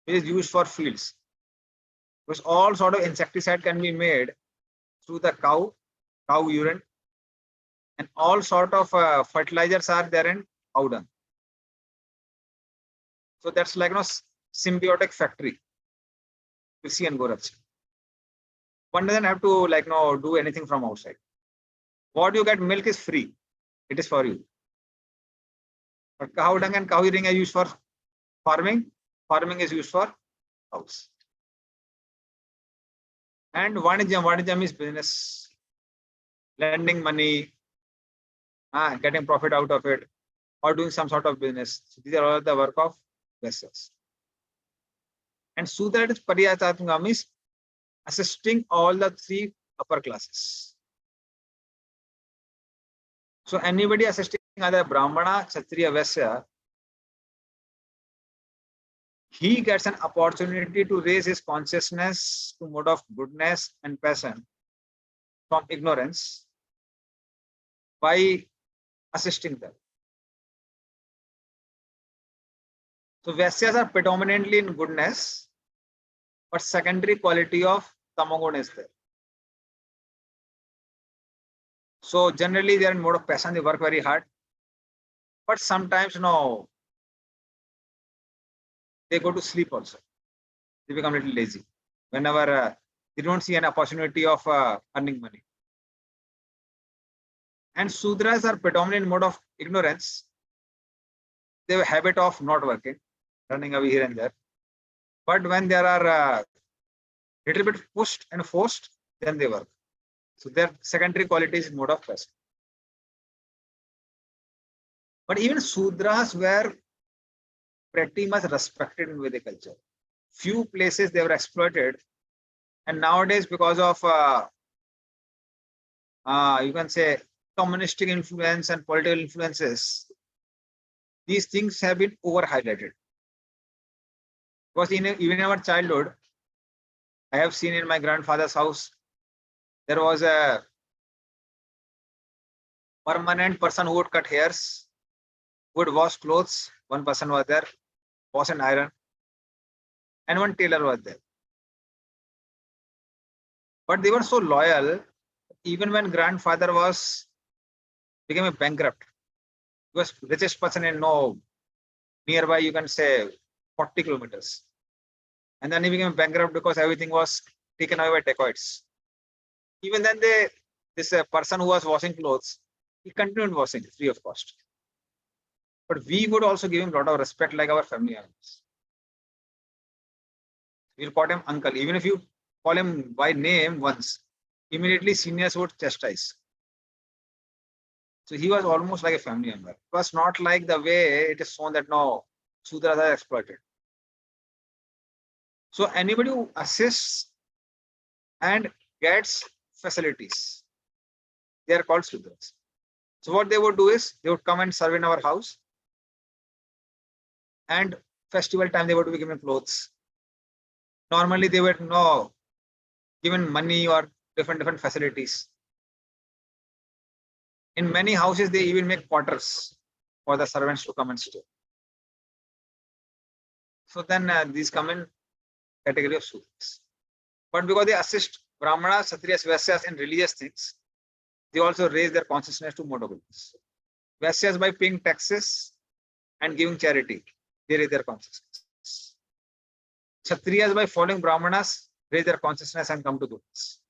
which is used for fields. Because all sort of insecticide can be made through the cow urine, and all sort of fertilizers are there in cow dung. So that's like symbiotic factory. Krisi and Goraksha. One doesn't have to do anything from outside. What you get, milk is free. It is for you. But cow dung and cow urine are used for farming. Farming is used for cows. And Vanijam is business, lending money, getting profit out of it, or doing some sort of business. So these are all the work of Vaisyas. And Sudra is Pariyatatmika, means assisting all the three upper classes. So anybody assisting either Brahmana, Kshatriya, Vaisya, he gets an opportunity to raise his consciousness to mode of goodness and passion from ignorance by assisting them. So Vaisyas are predominantly in goodness, but secondary quality of Tamoguna is there. So generally they are in mode of passion, they work very hard. But sometimes, they go to sleep also. They become a little lazy. Whenever they don't see an opportunity of earning money. And Sudras are predominant in mode of ignorance. They have a habit of not working, running away here and there. But when there are little bit pushed and forced, then they work. So their secondary quality is mode of passion. But even Sudras were pretty much respected in Vedic culture. Few places they were exploited, and nowadays because of you can say communistic influence and political influences, these things have been over highlighted. Because even in our childhood, I have seen in my grandfather's house, there was a permanent person who would cut hairs, would wash clothes. One person was there, wash and iron, and one tailor was there. But they were so loyal, even when grandfather became a bankrupt, he was richest person in nearby, you can say 40 kilometers. And then he became bankrupt because everything was taken away by dacoits. Even then this person who was washing clothes, he continued washing free of cost. But we would also give him a lot of respect like our family members. We'll call him uncle. Even if you call him by name once, immediately seniors would chastise. So he was almost like a family member. It was not like the way it is shown that Sudras are exploited. So anybody who assists and gets facilities, they are called Sudras. So what they would do is, they would come and serve in our house, and festival time they would be given clothes. Normally they were given money or different facilities. In many houses they even make quarters for the servants to come and stay. So then these come in category of Sudras. But because they assist Brahmanas, Kshatriyas, Vaisyas in religious things, they also raise their consciousness to mode of goodness. Vaisyas by paying taxes and giving charity, they raise their consciousness. Kshatriyas by following Brahmanas raise their consciousness and come to goodness.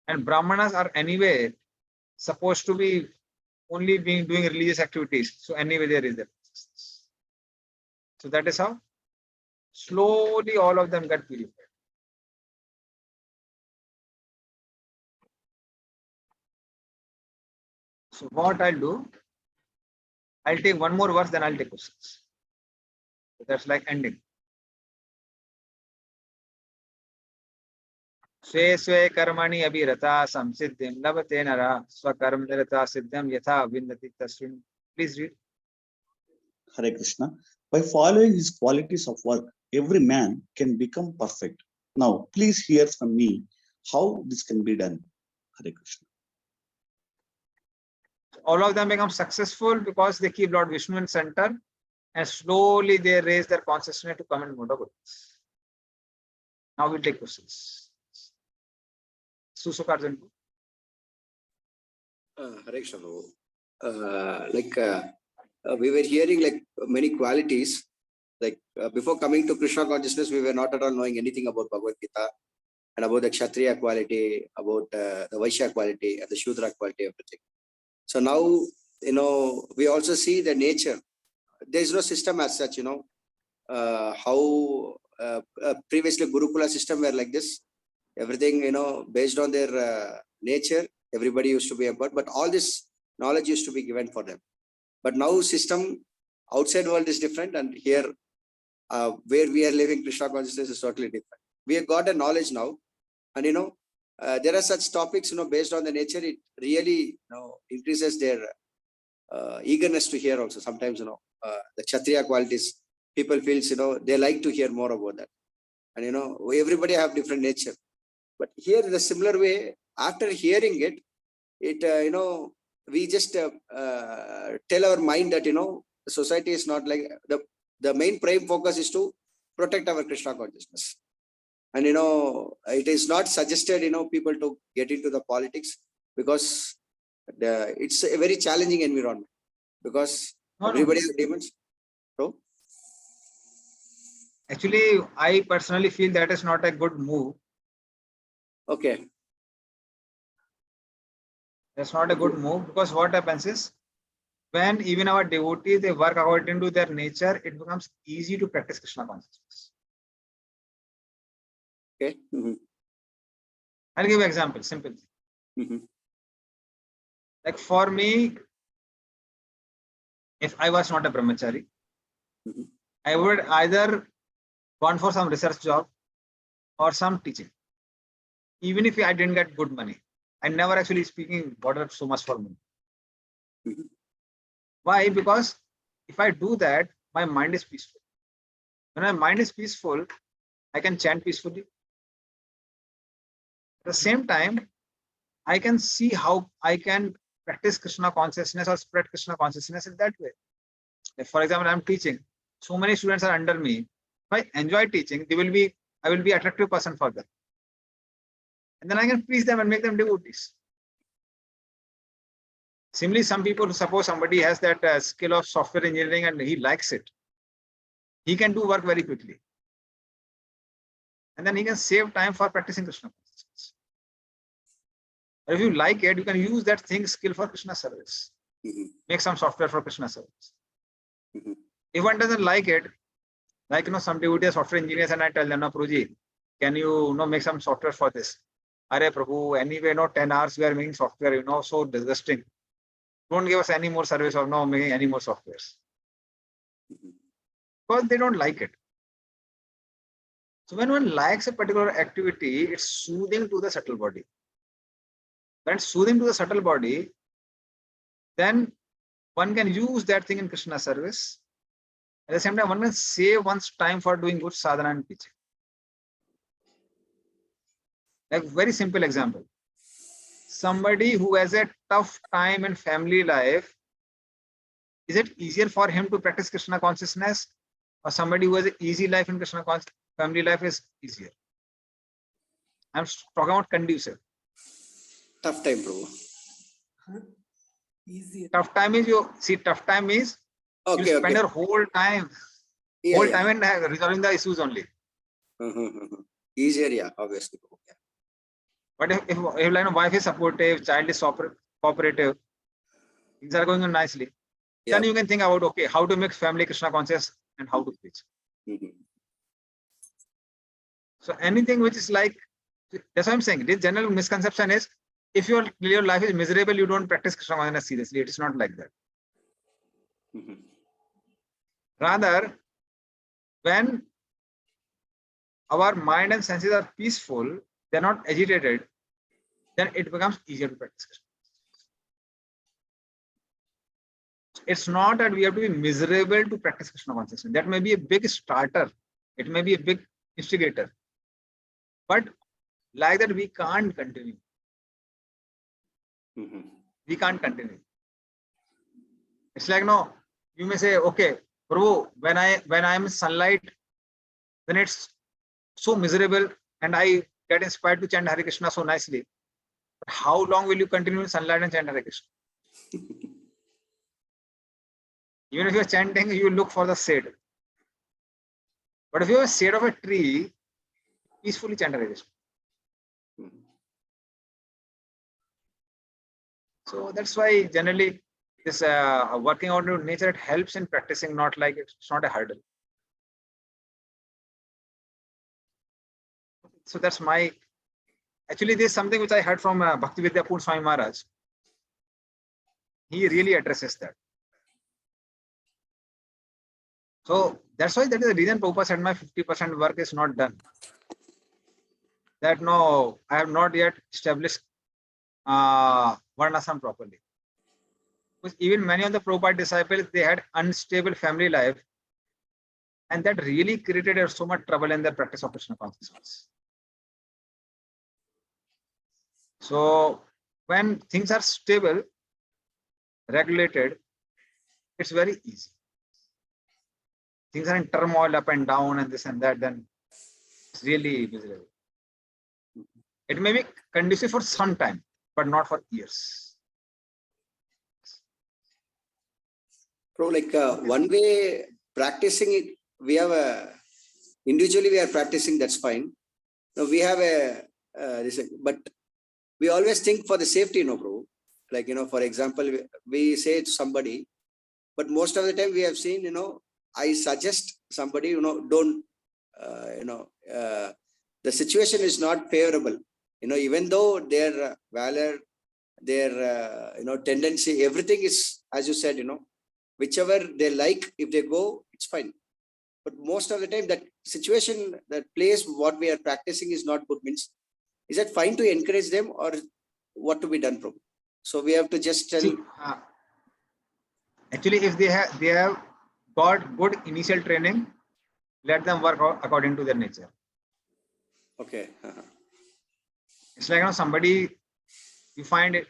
And Brahmanas are anyway supposed to be only doing religious activities. So anyway they raise their consciousness. So that is how slowly all of them get purified. So what I'll do, I'll take one more verse, then I'll take questions. So that's like ending. Swe swe karmani abhirata samsiddhim labate nara swakarm nirata siddham yatha vindati tasmin. Please read. Hare Krishna. By following his qualities of work, every man can become perfect. Now, please hear from me how this can be done. Hare Krishna. All of them become successful because they keep Lord Vishnu in center, and slowly they raise their consciousness to come in mode of goodness. Now we'll take questions. Susukarjan. Hare Krishna. We were hearing like many qualities. Before coming to Krishna consciousness, we were not at all knowing anything about Bhagavad Gita and about the Kshatriya quality, about the Vaishya quality and the Shudra quality, everything. So now, we also see the nature. There is no system as such, how previously Gurukula system were like this. everything, based on their nature, everybody used to be a bird, but all this knowledge used to be given for them. But now system outside world is different, and here where we are living, Krishna consciousness is totally different. We have got a knowledge now, and there are such topics, based on the nature, it really increases their eagerness to hear also. Sometimes, the Kshatriya qualities, people feels, they like to hear more about that. And, everybody have different nature. But here in a similar way, after hearing it, we just tell our mind that, society is not like, the main prime focus is to protect our Krishna consciousness. And, it is not suggested, people to get into the politics, because it's a very challenging environment, because everybody has demons. So, actually, I personally feel that is not a good move. okay. That's not a good move, because what happens is, when even our devotees, they work according to their nature, it becomes easy to practice Krishna consciousness. Okay. I'll give an example, simple. Like for me, if I was not a brahmachari, I would either gone for some research job or some teaching. Even if I didn't get good money, I never actually speaking bothered so much for me. Why? Because if I do that, my mind is peaceful. When my mind is peaceful, I can chant peacefully. At the same time, I can see how I can practice Krishna consciousness or spread Krishna consciousness in that way. Like for example, I'm teaching. So many students are under me. If I enjoy teaching, I will be an attractive person for them. And then I can please them and make them devotees. Similarly, some people, suppose somebody has that skill of software engineering and he likes it, he can do work very quickly. And then he can save time for practicing Krishna consciousness. But if you like it, you can use that skill for Krishna service. Make some software for Krishna service. If one doesn't like it, like some devotees, software engineers, and I tell them, no, Prabhuji, can you make some software for this? Are Prabhu, anyway, 10 hours we are making software, so disgusting. Don't give us any more service or no making any more softwares. Because they don't like it. So when one likes a particular activity, it's soothing to the subtle body. When it's soothing to the subtle body, then one can use that thing in Krishna service. At the same time, one can save one's time for doing good sadhana and teaching. Like very simple example. Somebody who has a tough time in family life, is it easier for him to practice Krishna consciousness, or somebody who has an easy life in Krishna family life is easier? I'm talking about conducive. Tough time, bro. Easier. Tough time is you spend your whole time in resolving the issues only. Easier, yeah, obviously. Yeah. But if wife is supportive, child is cooperative, things are going on nicely, then you can think about, how to make family Krishna conscious and how to preach. So anything which is like, that's what I'm saying. This general misconception is, if your life is miserable, you don't practice Krishna consciousness seriously. It is not like that. Rather, when our mind and senses are peaceful, they're not agitated, then it becomes easier to practice Krishna. It's not that we have to be miserable to practice Krishna consciousness. That may be a big starter. It may be a big instigator. But like that, we can't continue. We can't continue. It's like, you may say, okay, Prabhu, when I'm in sunlight, then it's so miserable and I get inspired to chant Hare Krishna so nicely. But how long will you continue in sunlight and chant Hare Krishna? Even if you're chanting, you look for the shade. But if you have a shade of a tree, peacefully chant Hare Krishna. So that's why generally this working out of nature, it helps in practicing, not like it's not a hurdle. So that's my Actually, this is something which I heard from Bhakti Vidyapur Swami Maharaj. He really addresses that. So that's why that is the reason Prabhupada said my 50% work is not done. That no, I have not yet established Varnasam properly. Because even many of the Prabhupada disciples, they had unstable family life, and that really created so much trouble in their practice of Krishna consciousness. So when things are stable, regulated, it's very easy. Things are in turmoil, up and down, and this and that, then it's really miserable. It may be conducive for some time, but not for years. Bro, like one way practicing it, we have a individually we are practicing, that's fine. Now we have a but we always think for the safety, bro. Like, for example, we say to somebody, but most of the time we have seen, I suggest somebody, don't, the situation is not favorable. Even though their valor, their, tendency, everything is, as you said, whichever they like, if they go, it's fine. But most of the time that situation, that place, what we are practicing is not good, means, is it fine to encourage them or what to be done, Prabhu? So we have to just tell. See, actually, if they have got good initial training, let them work according to their nature. Okay. It's like somebody, you find it,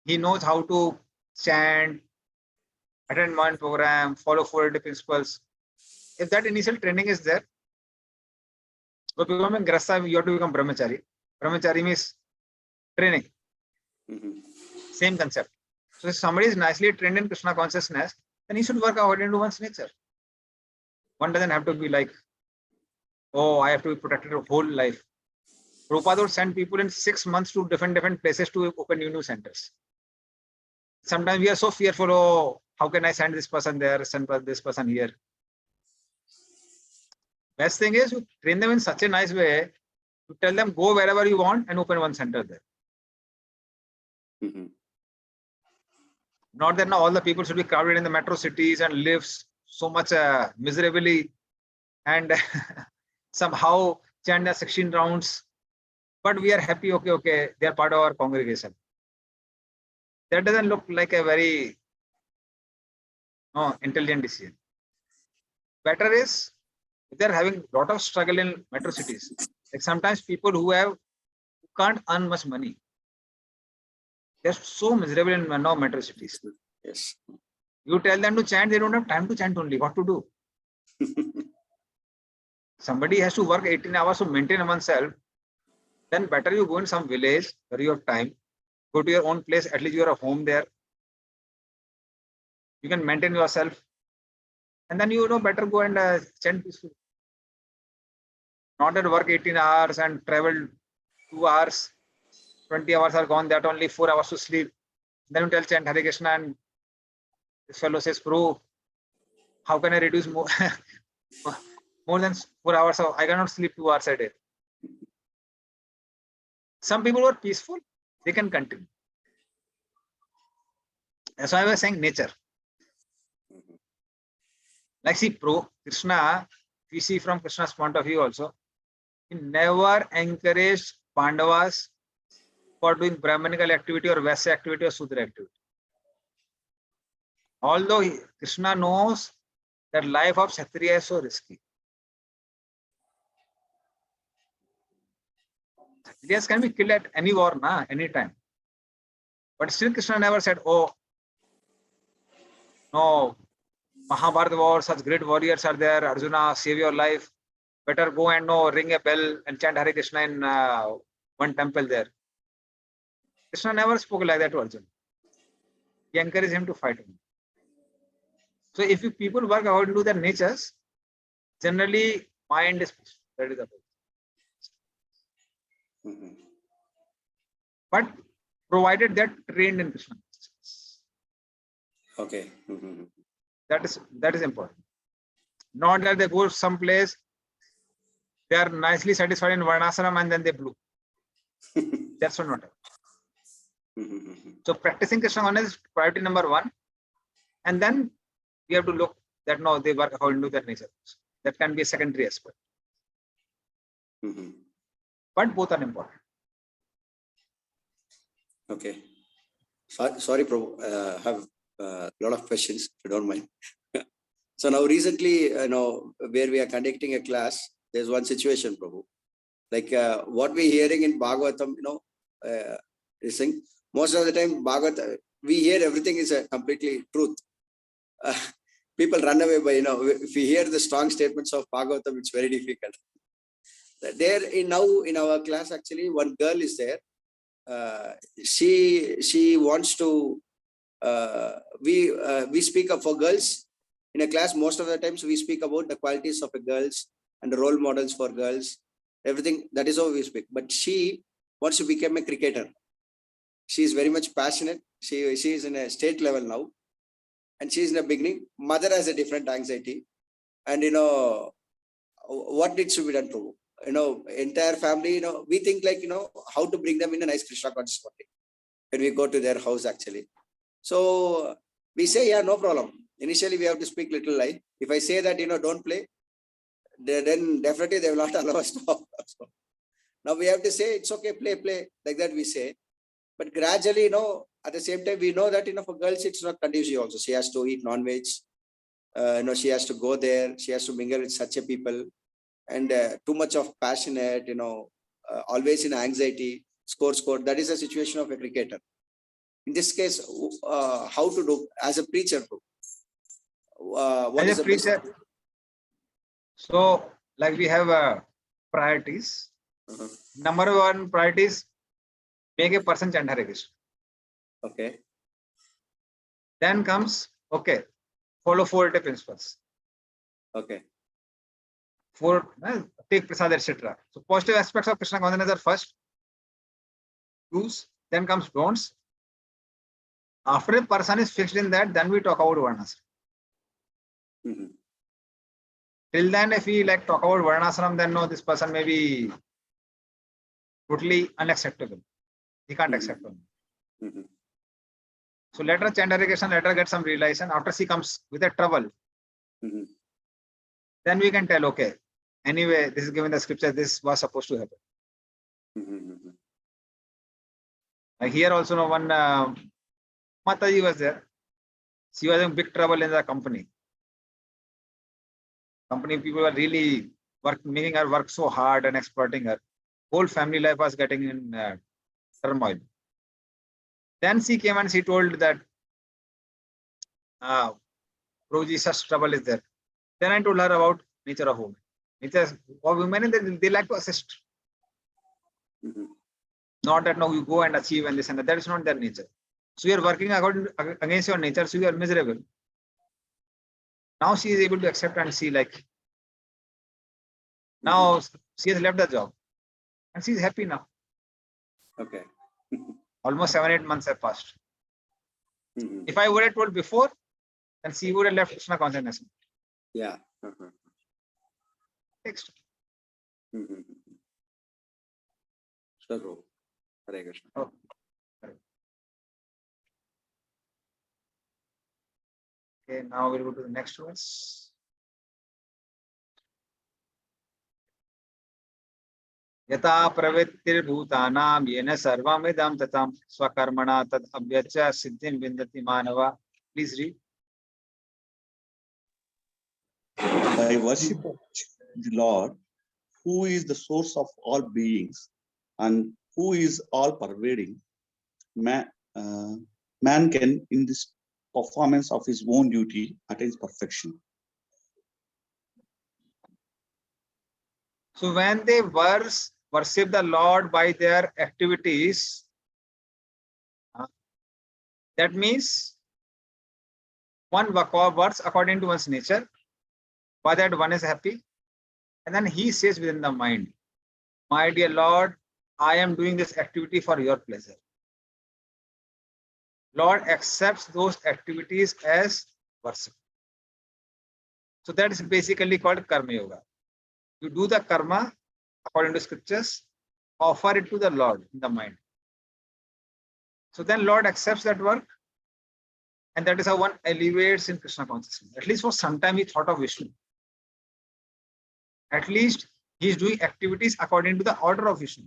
he knows how to chant, attend one program, follow 480 principles. If that initial training is there, so becoming grasa, you have to become brahmachari. Brahmachari means training. Same concept. So if somebody is nicely trained in Krishna consciousness, then he should work according to one's nature. One doesn't have to be like, oh, I have to be protected of whole life. Prabhupada would send people in 6 months to different places to open new centers. Sometimes we are so fearful, oh, how can I send this person there, send this person here? Best thing is you train them in such a nice way, you tell them go wherever you want and open one center there. Not that now all the people should be crowded in the metro cities and live so much miserably and somehow chant the 16 rounds. But we are happy, okay, they are part of our congregation. That doesn't look like a very intelligent decision. Better is, if they are having a lot of struggle in metro cities, like sometimes people who can't earn much money, they're so miserable in metro cities. Yes. You tell them to chant, they don't have time to chant only. What to do? Somebody has to work 18 hours to maintain oneself. Then better you go in some village where you have time. Go to your own place, at least you are at home there. You can maintain yourself. And then better go and chant peacefully. Not at work 18 hours and travel 2 hours. 20 hours are gone, that only 4 hours to sleep. Then you tell chant Hare Krishna and this fellow says, Bro, how can I reduce more, more than 4 hours? So I cannot sleep 2 hours a day. Some people who are peaceful, they can continue. That's why I was saying nature. Like see, Krishna, we see from Krishna's point of view also, he never encouraged Pandavas for doing Brahmanical activity or Vaisya activity or Sudra activity. Although Krishna knows that life of Kshatriya is so risky. Kshatriyas can be killed at any war, any time. But still Krishna never said, oh, no, Mahabharata war, such great warriors are there, Arjuna, save your life. Better go and ring a bell and chant Hare Krishna in one temple there. Krishna never spoke like that to Arjuna. He encouraged him to fight him. So if you people work according to their natures, generally mind is peaceful. That is the point. But provided that trained in Krishna. Okay. That is important. Not that they go someplace, they are nicely satisfied in Varnasana and then they blew. That should not happen. So practicing Krishna consciousness is priority number one. And then we have to look that no, they work according to their nature. That can be a secondary aspect. But both are important. Okay. Sorry, Prabhu. I have a lot of questions, if you don't mind. So now recently, where we are conducting a class, there's one situation, Prabhu. Like what we're hearing in Bhagavatam, is saying, most of the time, we hear everything is a completely truth. People run away by, if we hear the strong statements of Bhagavatam, it's very difficult. There now in our class, actually, one girl is there. She wants to, we speak up for girls in a class. Most of the times we speak about the qualities of the girls and the role models for girls, everything. That is how we speak. But she wants to become a cricketer. She is very much passionate. She is in a state level now, and she is in the beginning. Mother has a different anxiety, and what needs to be done to entire family. We think like how to bring them in a nice Krishna conscious body when we go to their house actually. So we say, yeah, no problem. Initially we have to speak little lie. If I say that don't play, then definitely they will not allow us to. So now we have to say it's okay, play like that we say. But gradually, at the same time, we know that for girls it's not conducive also. She has to eat non-veg. She has to go there. She has to mingle with such a people, and too much of passionate. Always in anxiety. Score. That is a situation of a cricketer. In this case, how to do as a preacher? What as is a the preacher? So, like we have priorities. Number one priorities: make a person chant Hare Krishna. Okay. Then comes follow 4 principles. Okay. 4 take prasad, etc. So positive aspects of Krishna consciousness are first. Do's. Then comes don'ts. After a person is fixed in that, then we talk about varnasram. Till then, if we talk about varnasram, then no, this person may be totally unacceptable. He can't accept them. So let her chant Hare Krishna, let her get some realization. After she comes with a trouble, then we can tell, okay, anyway, this is given the scripture, this was supposed to happen. Like here also, one Mataji was there. She was in big trouble in the company. Company people were really making her work so hard and exploiting her. Whole family life was getting in turmoil. Then she came and she told that, Prabhuji, such trouble is there. Then I told her about nature of women. Nature of women, they like to assist. Not that no, you go and achieve and this and that. That is not their nature. So you are working against your nature, so you are miserable. Now she is able to accept and see now she has left the job and she is happy now. Okay. Almost 7-8 months have passed. If I would have told before, then she would have left Krishna consciousness. Yeah. Next. Sure. Hare Krishna. Oh. Okay, now we'll go to the next verse. Yata pravittirbhutanam yena sarvamidam tatam swakarmana tad abhyacha siddhim vindati manava. Please read. By worship of the Lord, who is the source of all beings and who is all pervading, man can, in this performance of his own duty, attains perfection. So when they worship the Lord by their activities, that means one works according to one's nature. By that one is happy. And then he says within the mind, my dear Lord, I am doing this activity for your pleasure. Lord accepts those activities as worship. So that is basically called karma yoga. You do the karma according to scriptures, offer it to the Lord in the mind. So then Lord accepts that work, and that is how one elevates in Krishna consciousness. At least for some time he thought of Vishnu. At least he is doing activities according to the order of Vishnu.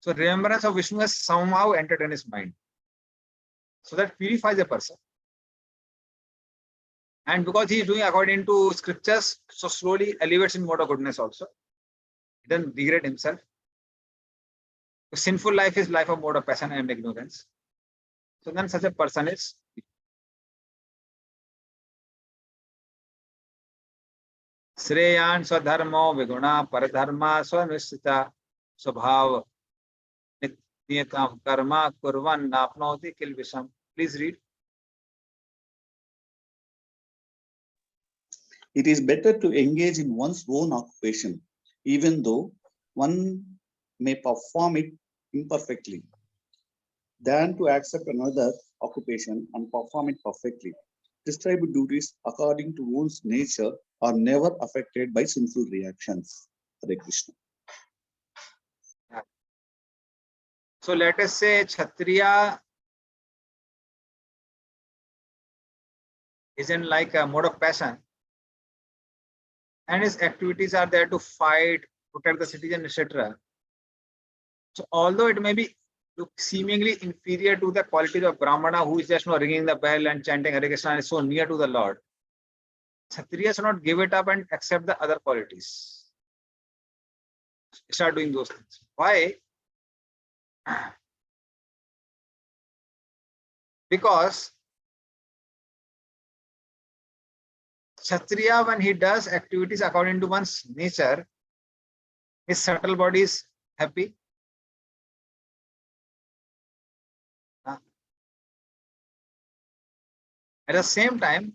So remembrance of Vishnu has somehow entered in his mind. So that purifies a person. And because he is doing according to scriptures, so slowly elevates in mode of goodness also. He doesn't degrade himself. The sinful life is life of mode of passion and ignorance. So then such a person is Shreyan Swadharmo Viguna Paradharma Swanishita Swabhav Nityatam Karma Kurvan Napnoti Kilvisham. Please read. It is better to engage in one's own occupation, even though one may perform it imperfectly, than to accept another occupation and perform it perfectly. Prescribed duties according to one's nature are never affected by sinful reactions. Hare Krishna. So let us say Kshatriya is in like a mode of passion, and his activities are there to fight, protect the citizen, etc. So although it may be look seemingly inferior to the qualities of Brahmana, who is just ringing the bell and chanting Hare Krishna and is so near to the Lord, Kshatriyas should not give it up and accept the other qualities. Start doing those things. Why? Because Kshatriya, when he does activities according to one's nature, his subtle body is happy. At the same time,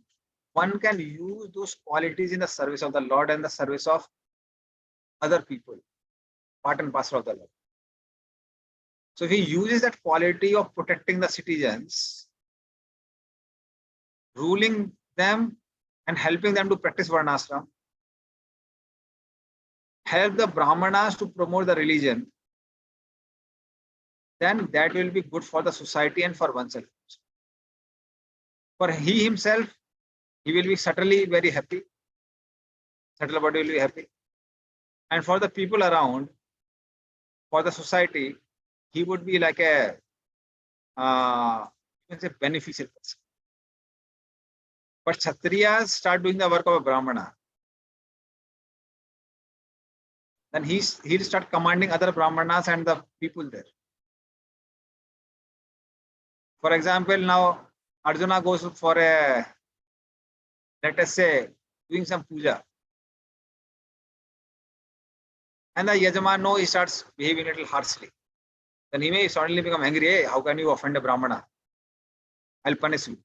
one can use those qualities in the service of the Lord and the service of other people, part and parcel of the Lord. So if he uses that quality of protecting the citizens, ruling them and helping them to practice Varnashram, help the Brahmanas to promote the religion, then that will be good for the society and for oneself. For he himself, he will be subtly very happy. Subtle body will be happy. And for the people around, for the society, he would be like a beneficial person. But Kshatriyas start doing the work of a Brahmana. Then he'll start commanding other Brahmanas and the people there. For example, now Arjuna goes for a, let us say, doing some puja. And the Yajaman, he starts behaving a little harshly. Then he may suddenly become angry. Hey, how can you offend a Brahmana? I'll punish you.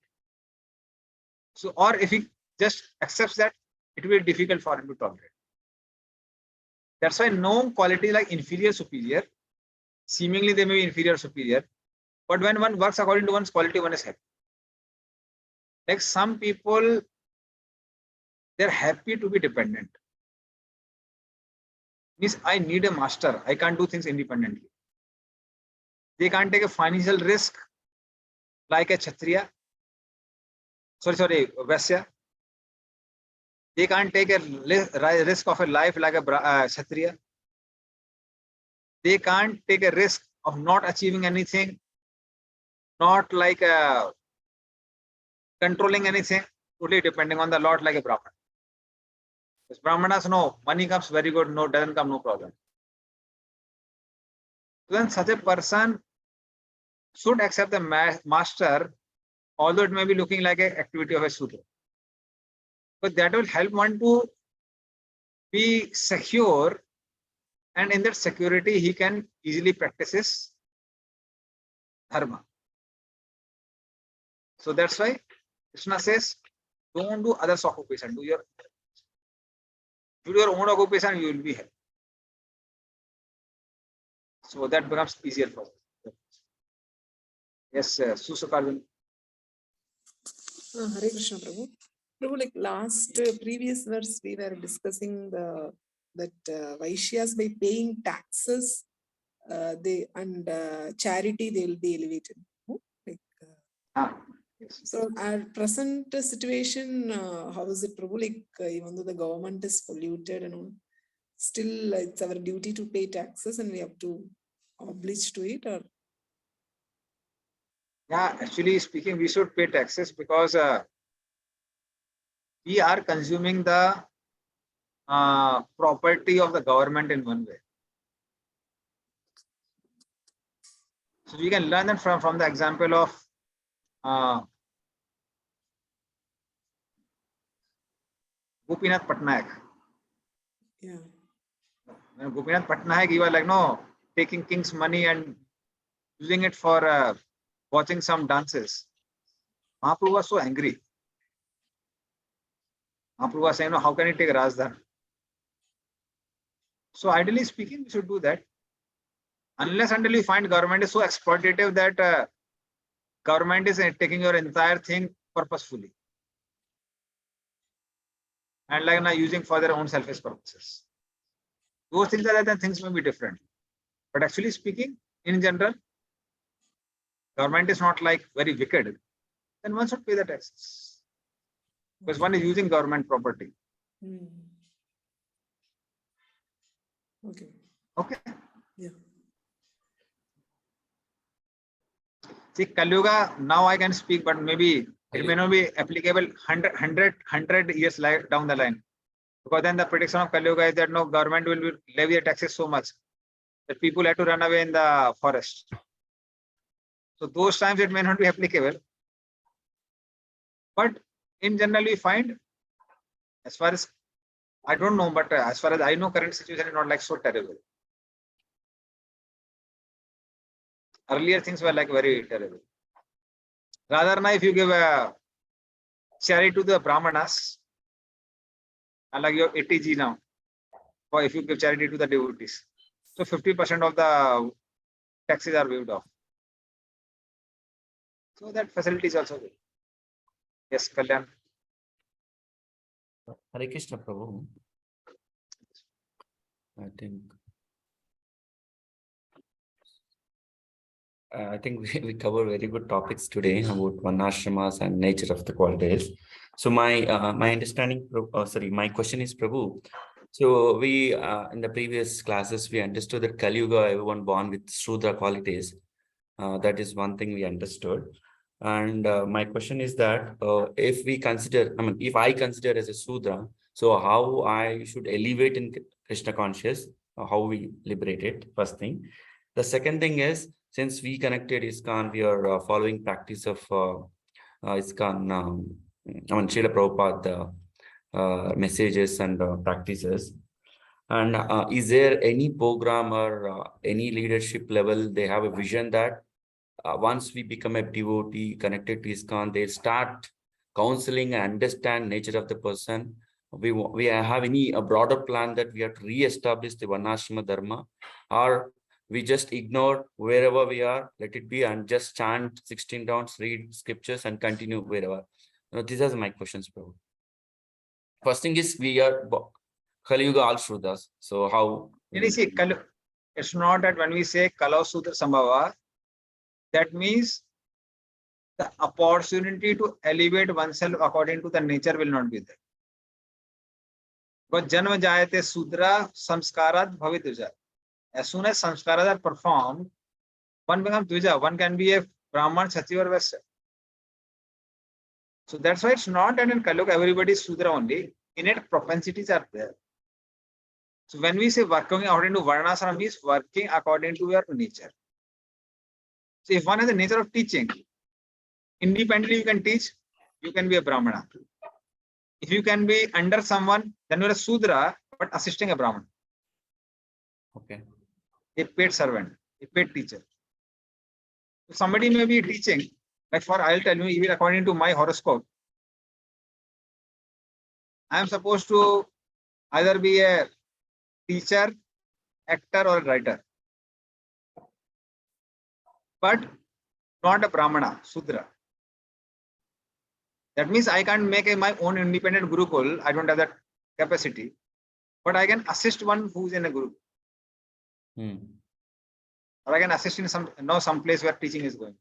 So, or if he just accepts that, it will be difficult for him to tolerate. That's why no quality like inferior, superior. Seemingly they may be inferior, superior. But when one works according to one's quality, one is happy. Like some people, they're happy to be dependent. Means I need a master. I can't do things independently. They can't take a financial risk like a Kshatriya. Vaisya. They can't take a risk of a life like a Kshatriya. They can't take a risk of not achieving anything, not like controlling anything, totally depending on the Lord like a Brahman. Because Brahmanas know money comes very good, no, doesn't come, no problem. So then such a person should accept the master, although it may be looking like an activity of a Sudra. But that will help one to be secure, and in that security, he can easily practice his dharma. So that's why Krishna says, don't do others' occupation, do your own occupation, you will be happy. So that becomes easier for us. Yes, Susukarjan. Hare Krishna, Prabhu. Prabhu, like last previous verse, we were discussing the that Vaishyas, by paying taxes, charity, they will be elevated. Like, Yes. so our present situation, how is it, Prabhu? Like, even though the government is polluted and all, still it's our duty to pay taxes and we have to oblige to it, or? Yeah, actually speaking, we should pay taxes because we are consuming the property of the government in one way. So we can learn that from the example of Gopinath Patnaik. Yeah. When Gopinath Patnaik, he was like, no, taking king's money and using it for watching some dances. Mahaprabhu was so angry. Mahaprabhu was saying, no, how can he take Rajdan? So ideally speaking, we should do that. Unless until you find government is so exploitative that government is taking your entire thing purposefully. And like now using for their own selfish purposes. Those things are then things may be different. But actually speaking, in general, government is not like very wicked. Then one should pay the taxes. Because one is using government property. Okay. Okay. Yeah. See, Kali Yuga, now I can speak, but maybe it may not be applicable 100 years down the line. Because then the prediction of Kali Yuga is that no government will levy the taxes so much that people have to run away in the forest. So those times it may not be applicable. But in general, we find, as far as I don't know, but as far as I know, current situation is not like so terrible. Earlier things were like very terrible. Rather now, if you give a charity to the Brahmanas, like your 80G now, or if you give charity to the devotees, so 50% of the taxes are waived off. So that facility is also good. Yes, Kalyan. Hare Krishna, Prabhu. I think we cover very good topics today about Varnashramas and nature of the qualities. So my understanding, my question is, Prabhu. So we in the previous classes we understood that Kali Yuga, everyone born with Shudra qualities. That is one thing we understood. And my question is that if we consider, if I consider as a Shudra, so how I should elevate in Krishna conscious, how we liberate it, first thing. The second thing is, since we connected ISKCON, we are following practice of ISKCON, Srila Prabhupada messages and practices. And is there any program or any leadership level, they have a vision that once we become a devotee connected to ISKCON, they start counseling and understand nature of the person? We have a broader plan that we have to re-establish the Varnashrama Dharma, or we just ignore wherever we are, let it be, and just chant 16 rounds, read scriptures and continue wherever? These are my questions, bro. First thing is, we are Kali Yuga all Shudras. So how? It's not that when we say Kala Sudra Sambhava, that means the opportunity to elevate oneself according to the nature will not be there. Because Janma Jayate Sudra Samskarat Bhavit Dvija. As soon as samskaras are performed, one becomes Dvija. One can be a Brahman, Kshatriya or Vaishya. So that's why it's not that in Kali Yuga everybody is Sudra only. Innate propensities are there. So when we say working according to Varnashrama, means working according to your nature. So if one has the nature of teaching, independently you can teach, you can be a Brahmana. If you can be under someone, then you're a Sudra, but assisting a Brahman. Okay. A paid servant, a paid teacher. So somebody may be teaching, like I'll tell you, even according to my horoscope, I am supposed to either be a teacher, actor, or a writer, but not a Brahmana, Sudra. That means I can't make my own independent Gurukul. I don't have that capacity. but I can assist one who's in a group, or I can assist in some place where teaching is going.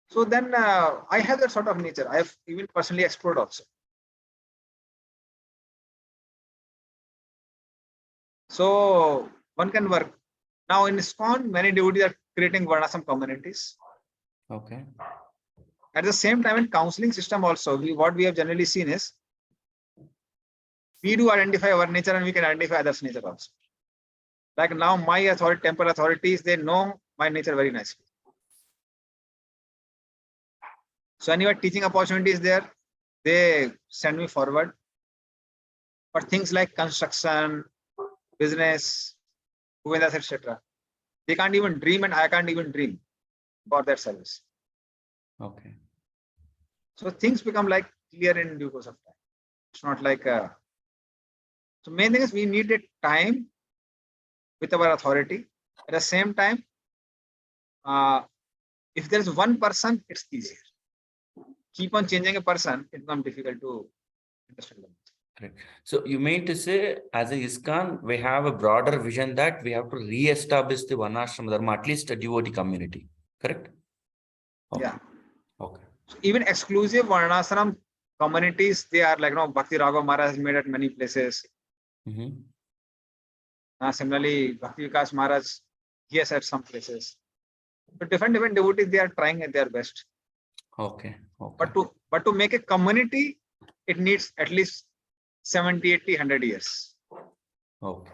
So then I have that sort of nature. I have even personally explored also. So one can work. Now in ISKCON, many devotees are creating Varnasam communities. Okay. At the same time, in counseling system also, what we have generally seen is, we do identify our nature and we can identify others' nature also. Like now my authority, temple authorities, they know my nature very nicely. So anyway, teaching opportunity is there, they send me forward. But things like construction, business, etc., they can't even dream, and I can't even dream for that service. Okay. So things become like clear in due course of time. It's not like so main thing is we need a time with our authority. At the same time, if there is one person, it's easier. Keep on changing a person, it becomes difficult to understand them. Correct. So you mean to say, as a ISKCON, we have a broader vision that we have to re-establish the Varnashram Dharma, at least a devotee community. Correct? Okay. Yeah. Okay. So even exclusive Varnashram communities, they are like, Bhakti Raghav Maharaj has made at many places. Similarly, Bhakti Vikas Maharaj, he has at some places. So different devotees, they are trying at their best. Okay. Okay. But to make a community, it needs at least 70, 80, 100 years. Okay.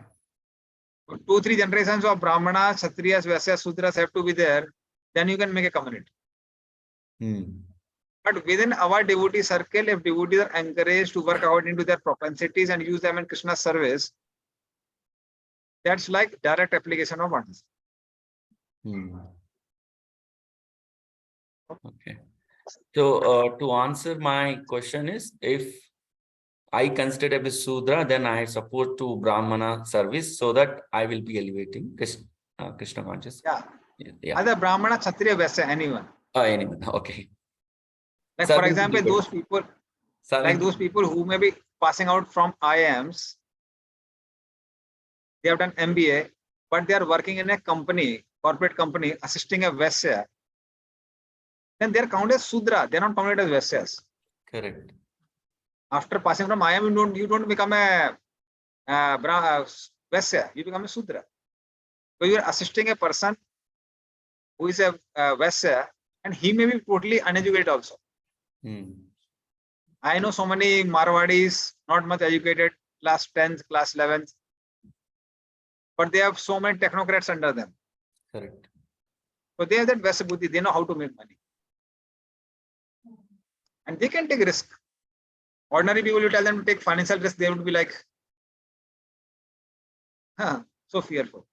So 2-3 generations of Brahmanas, Kshatriyas, Vaisyas, Sudras have to be there. Then you can make a community. But within our devotee circle, if devotees are encouraged to work out into their propensities and use them in Krishna's service, that's like direct application of Varnasam. Okay. So to answer my question is, if I consider a Sudra, then I support to Brahmana service so that I will be elevating Krishna consciousness. Yeah. Either Brahmana, Kshatriya, Vaisya, anyone. Anyone. Okay. Like for example, those people who may be passing out from IIMs, they have done MBA, but they are working in a company, corporate company, assisting a Vaisya, then they are counted as Sudra. They are not counted as Vaisyas. Correct. After passing from IIM, you don't become a Vaisya, you become a Sudra. So you are assisting a person who is a Vaisya, and he may be totally uneducated also. I know so many Marwadis, not much educated, class 10th, class 11th, but they have so many technocrats under them. Correct. So they have that Vaisya Buddhi, they know how to make money. And they can take risk. Ordinary people, you tell them to take financial risk, they would be like, so fearful.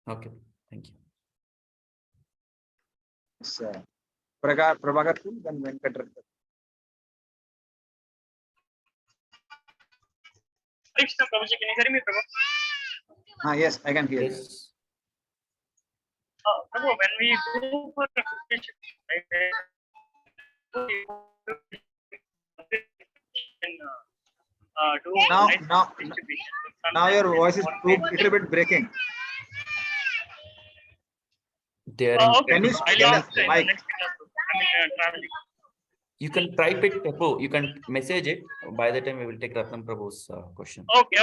Okay, thank you. It's Prabhakar, then Venkatraman. Krishna Prabhuji, can you hear me, Prabhu? Yes, I can hear you. Prabhu, when we go for application, Now your voice is a little bit breaking. Okay. Can you speak in the mic? You can type it, Prabhu. You can message it. By the time we will take Ratnam Prabhu's question. Okay.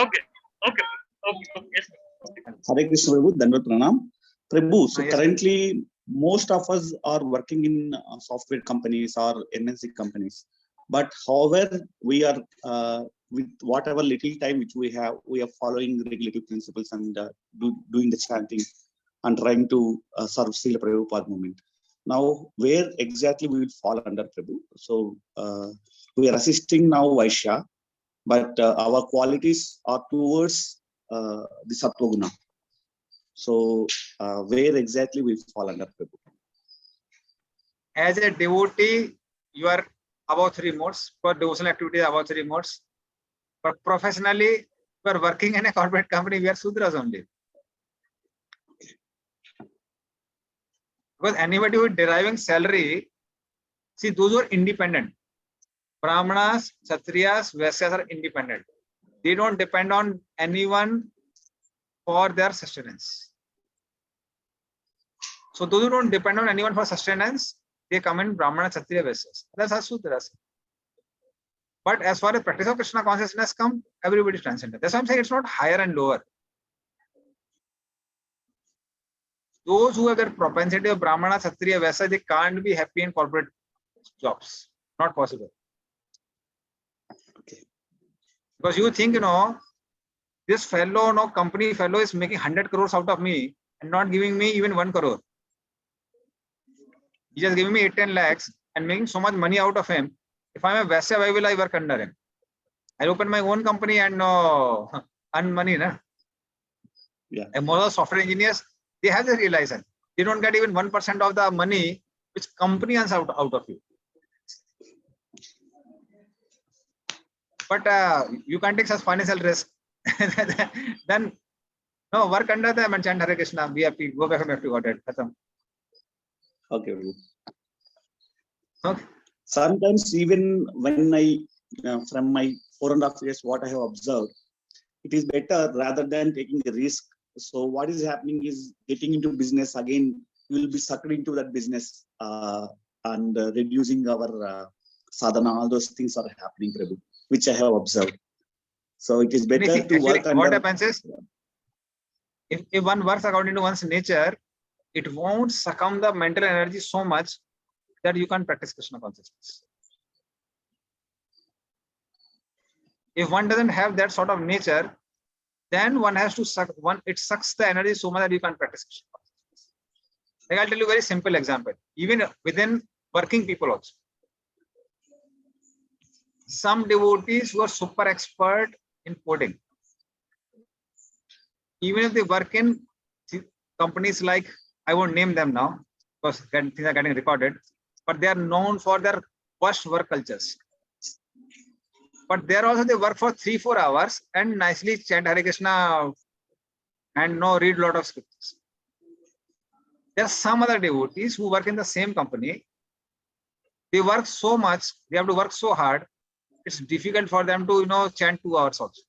Yes. Hare Krishna Prabhu, Dandavat Pranam. Prabhu, so currently most of us are working in software companies or MNC companies. But however, we are with whatever little time which we are following regulative principles and doing the chanting and trying to serve Srila Prabhupada movement. Now, where exactly we will fall under, Prabhu? So we are assisting now Vaishya, but our qualities are towards the Sattva Guna. So where exactly we fall under, Prabhu? As a devotee, you are above 3 modes. For devotional activities, above 3 modes. But professionally, you are working in a corporate company, we are Sudras only. Because anybody who is deriving salary, see, those who are independent. Brahmanas, Kshatriyas, Vaisyas are independent. they don't depend on anyone for their sustenance. So those who don't depend on anyone for sustenance, they come in Brahmana, Kshatriya, Vaishyas. That's how Sutras. But as far as practice of Krishna consciousness comes, everybody is transcendent. That's why I'm saying it's not higher and lower. Those who have their propensity of Brahmana, Kshatriya, Vaisya, they can't be happy in corporate jobs. Not possible. Okay. Because you think, this fellow, company fellow is making 100 crores out of me and not giving me even 1 crore. He just giving me 8-10 lakhs and making so much money out of him. If I'm a Vaisya, why will I work under him? I'll open my own company and earn money. Na? Yeah. And most of the software engineers, they have the realization. They don't get even 1% of the money which company earns out of you. But you can't take such financial risk. Then no, work under them and chant Hare Krishna, be happy, go back home, have to got it. Okay. Okay. Sometimes even when I, from my 4.5 years, what I have observed, it is better rather than taking a risk. So what is happening is getting into business again, you will be sucked into that business and reducing our sadhana. All those things are happening, Prabhu, which I have observed. So it is better to work under. What happens is, if one works according to one's nature, it won't succumb the mental energy so much that you can't practice Krishna consciousness. If one doesn't have that sort of nature, then one has to suck, it sucks the energy so much that you can't practice Krishna consciousness. Like I'll tell you a very simple example, even within working people also. Some devotees who are super expert in coding, even if they work in companies like, I won't name them now because things are getting recorded, but they are known for their worst work cultures. But there also they work for 3-4 hours and nicely chant Hare Krishna and read a lot of scriptures. There are some other devotees who work in the same company. They work so much, they have to work so hard. It's difficult for them to chant 2 hours also.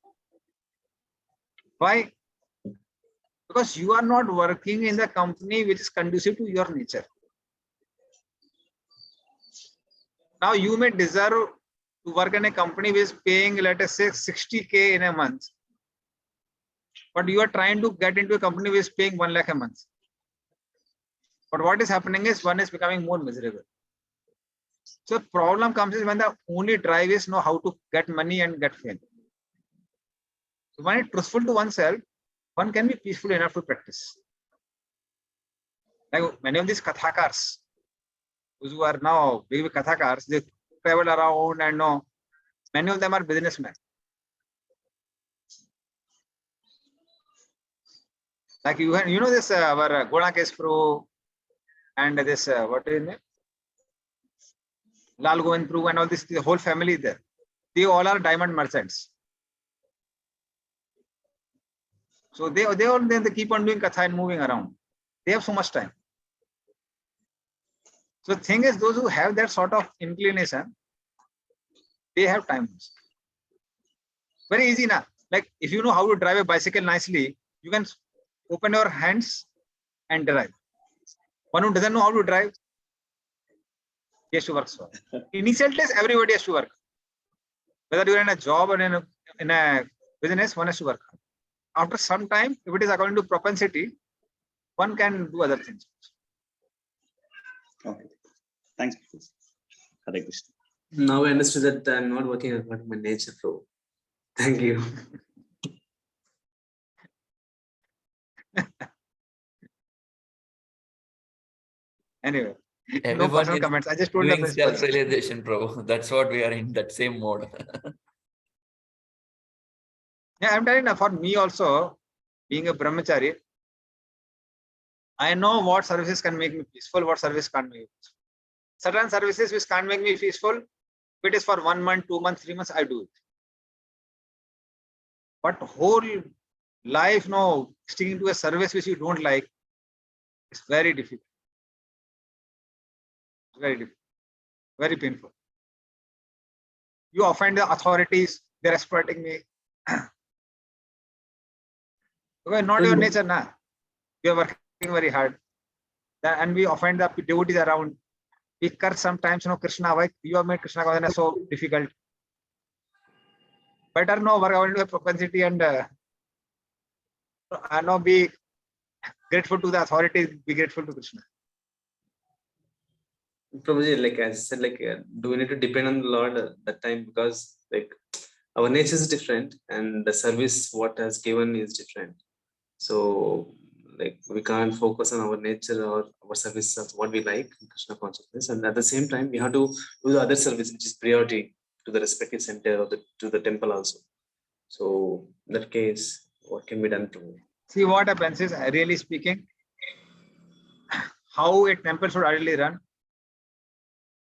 Why? Because you are not working in the company which is conducive to your nature. Now you may deserve to work in a company which is paying, let us say, 60K in a month. But you are trying to get into a company which is paying 1 lakh a month. But what is happening is one is becoming more miserable. So the problem comes is when the only drive is know how to get money and get fame. So when it's truthful to oneself, one can be peaceful enough to practice. Like many of these kathakars, those who are now big kathakars, they travel around and many of them are businessmen. Like you know this our Gona Kesproo and this what is his name? Lal Govind Prabhu and all this, the whole family there. They all are diamond merchants. So they keep on doing katha and moving around. They have so much time. So the thing is, those who have that sort of inclination, they have time. Very easy now. Like if you know how to drive a bicycle nicely, you can open your hands and drive. One who doesn't know how to drive, he has to work so hard. Initial days, everybody has to work. Whether you're in a job or in a business, one has to work hard. After some time, if it is according to propensity, one can do other things. Okay. Thanks. Hare Krishna. Now I understood that I'm not working according to my nature, bro. Thank you. Anyway, no Everyone personal is comments. I just told the doing principle. self-realization, bro. That's what we are in, that same mode. Yeah, I'm telling you, for me also, being a brahmachari, I know what services can make me peaceful, what service can't make me peaceful. Certain services which can't make me peaceful, if it is for 1 month, 2 months, 3 months, I do it. But whole life, sticking to a service which you don't like, it's very difficult. Very difficult. Very painful. You offend the authorities, they're exploiting me. Because not your nature, na. We are working very hard. And we offend the devotees around. We curse sometimes, Krishna, why you have made Krishna consciousness so difficult? Better work according to the propensity and be grateful to the authorities, be grateful to Krishna. Prabhuji, like as I said, like do we need to depend on the Lord at that time, because like our nature is different and the service what has given is different. So like we can't focus on our nature or our service of what we like in Krishna consciousness, and at the same time we have to do the other service which is priority to the respective center or to the temple also. So in that case, what can be done to? See, what happens is, really speaking, how a temple should ideally run.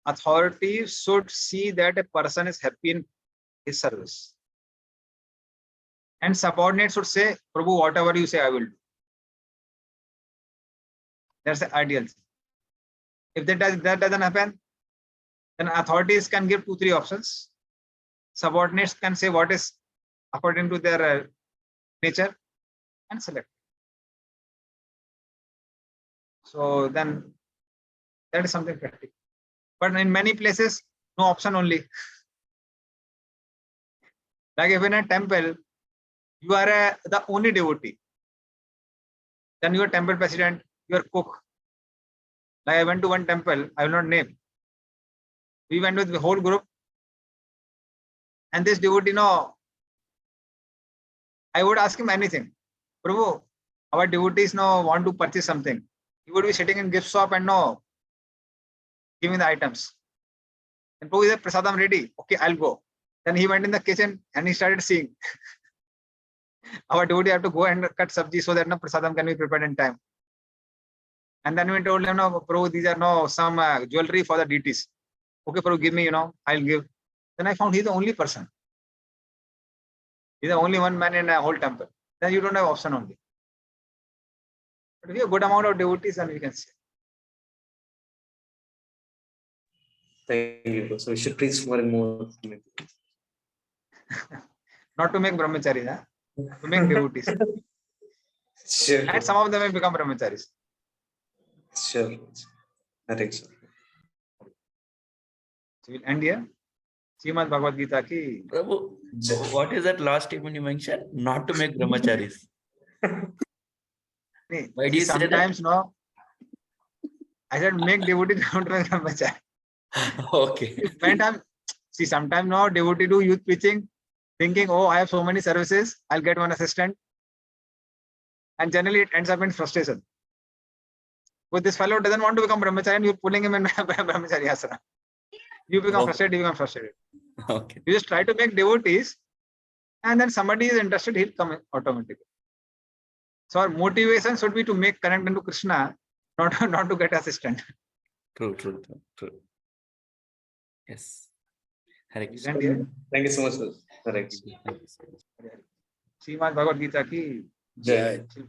Authorities should see that a person is happy in his service. And subordinates should say, Prabhu, whatever you say, I will do. That's the ideal thing. If that doesn't happen, then authorities can give 2-3 options. Subordinates can say what is according to their nature and select. So then that is something practical. But in many places, no option only. Like if in a temple, you are the only devotee. Then you are temple president, you are cook. Like I went to one temple, I will not name. We went with the whole group. And this devotee, I would ask him anything. Prabhu, our devotees want to purchase something. He would be sitting in gift shop and giving the items. And Prabhu, is the prasadam ready? Okay, I'll go. Then he went in the kitchen and he started seeing. Our devotee have to go and cut sabji so that prasadam can be prepared in time. And then we told him, Prabhu, these are some jewelry for the deities. Okay, Prabhu, give me, I'll give. Then I found he's the only person. He's the only one man in a whole temple. Then you don't have option only. But if you have a good amount of devotees, then we can see. Thank you. So we should preach more and more. Not to make brahmacharis, to make devotees. Sure. And some of them will become brahmacharis. Sure. I think so. So we'll end here. Srimad Bhagavad Gita ki. Prabhu, what is that last statement you mentioned? Not to make brahmacharis. Why do you say that? Sometimes, I said make devotees, don't make brahmachari. Okay. Sometimes devotee do youth preaching, thinking, oh, I have so many services, I'll get one assistant. And generally it ends up in frustration. But this fellow doesn't want to become brahmachari and you're pulling him in brahmachari asana. You become frustrated, you become frustrated. Okay. You just try to make devotees and then somebody is interested, he'll come automatically. So our motivation should be to make connect into Krishna, not to get assistant. True. Yes. Hare Krishna. Thank you so much, sir. Hare Krishna. Srimad Bhagavad Gita ki Jai. Jai.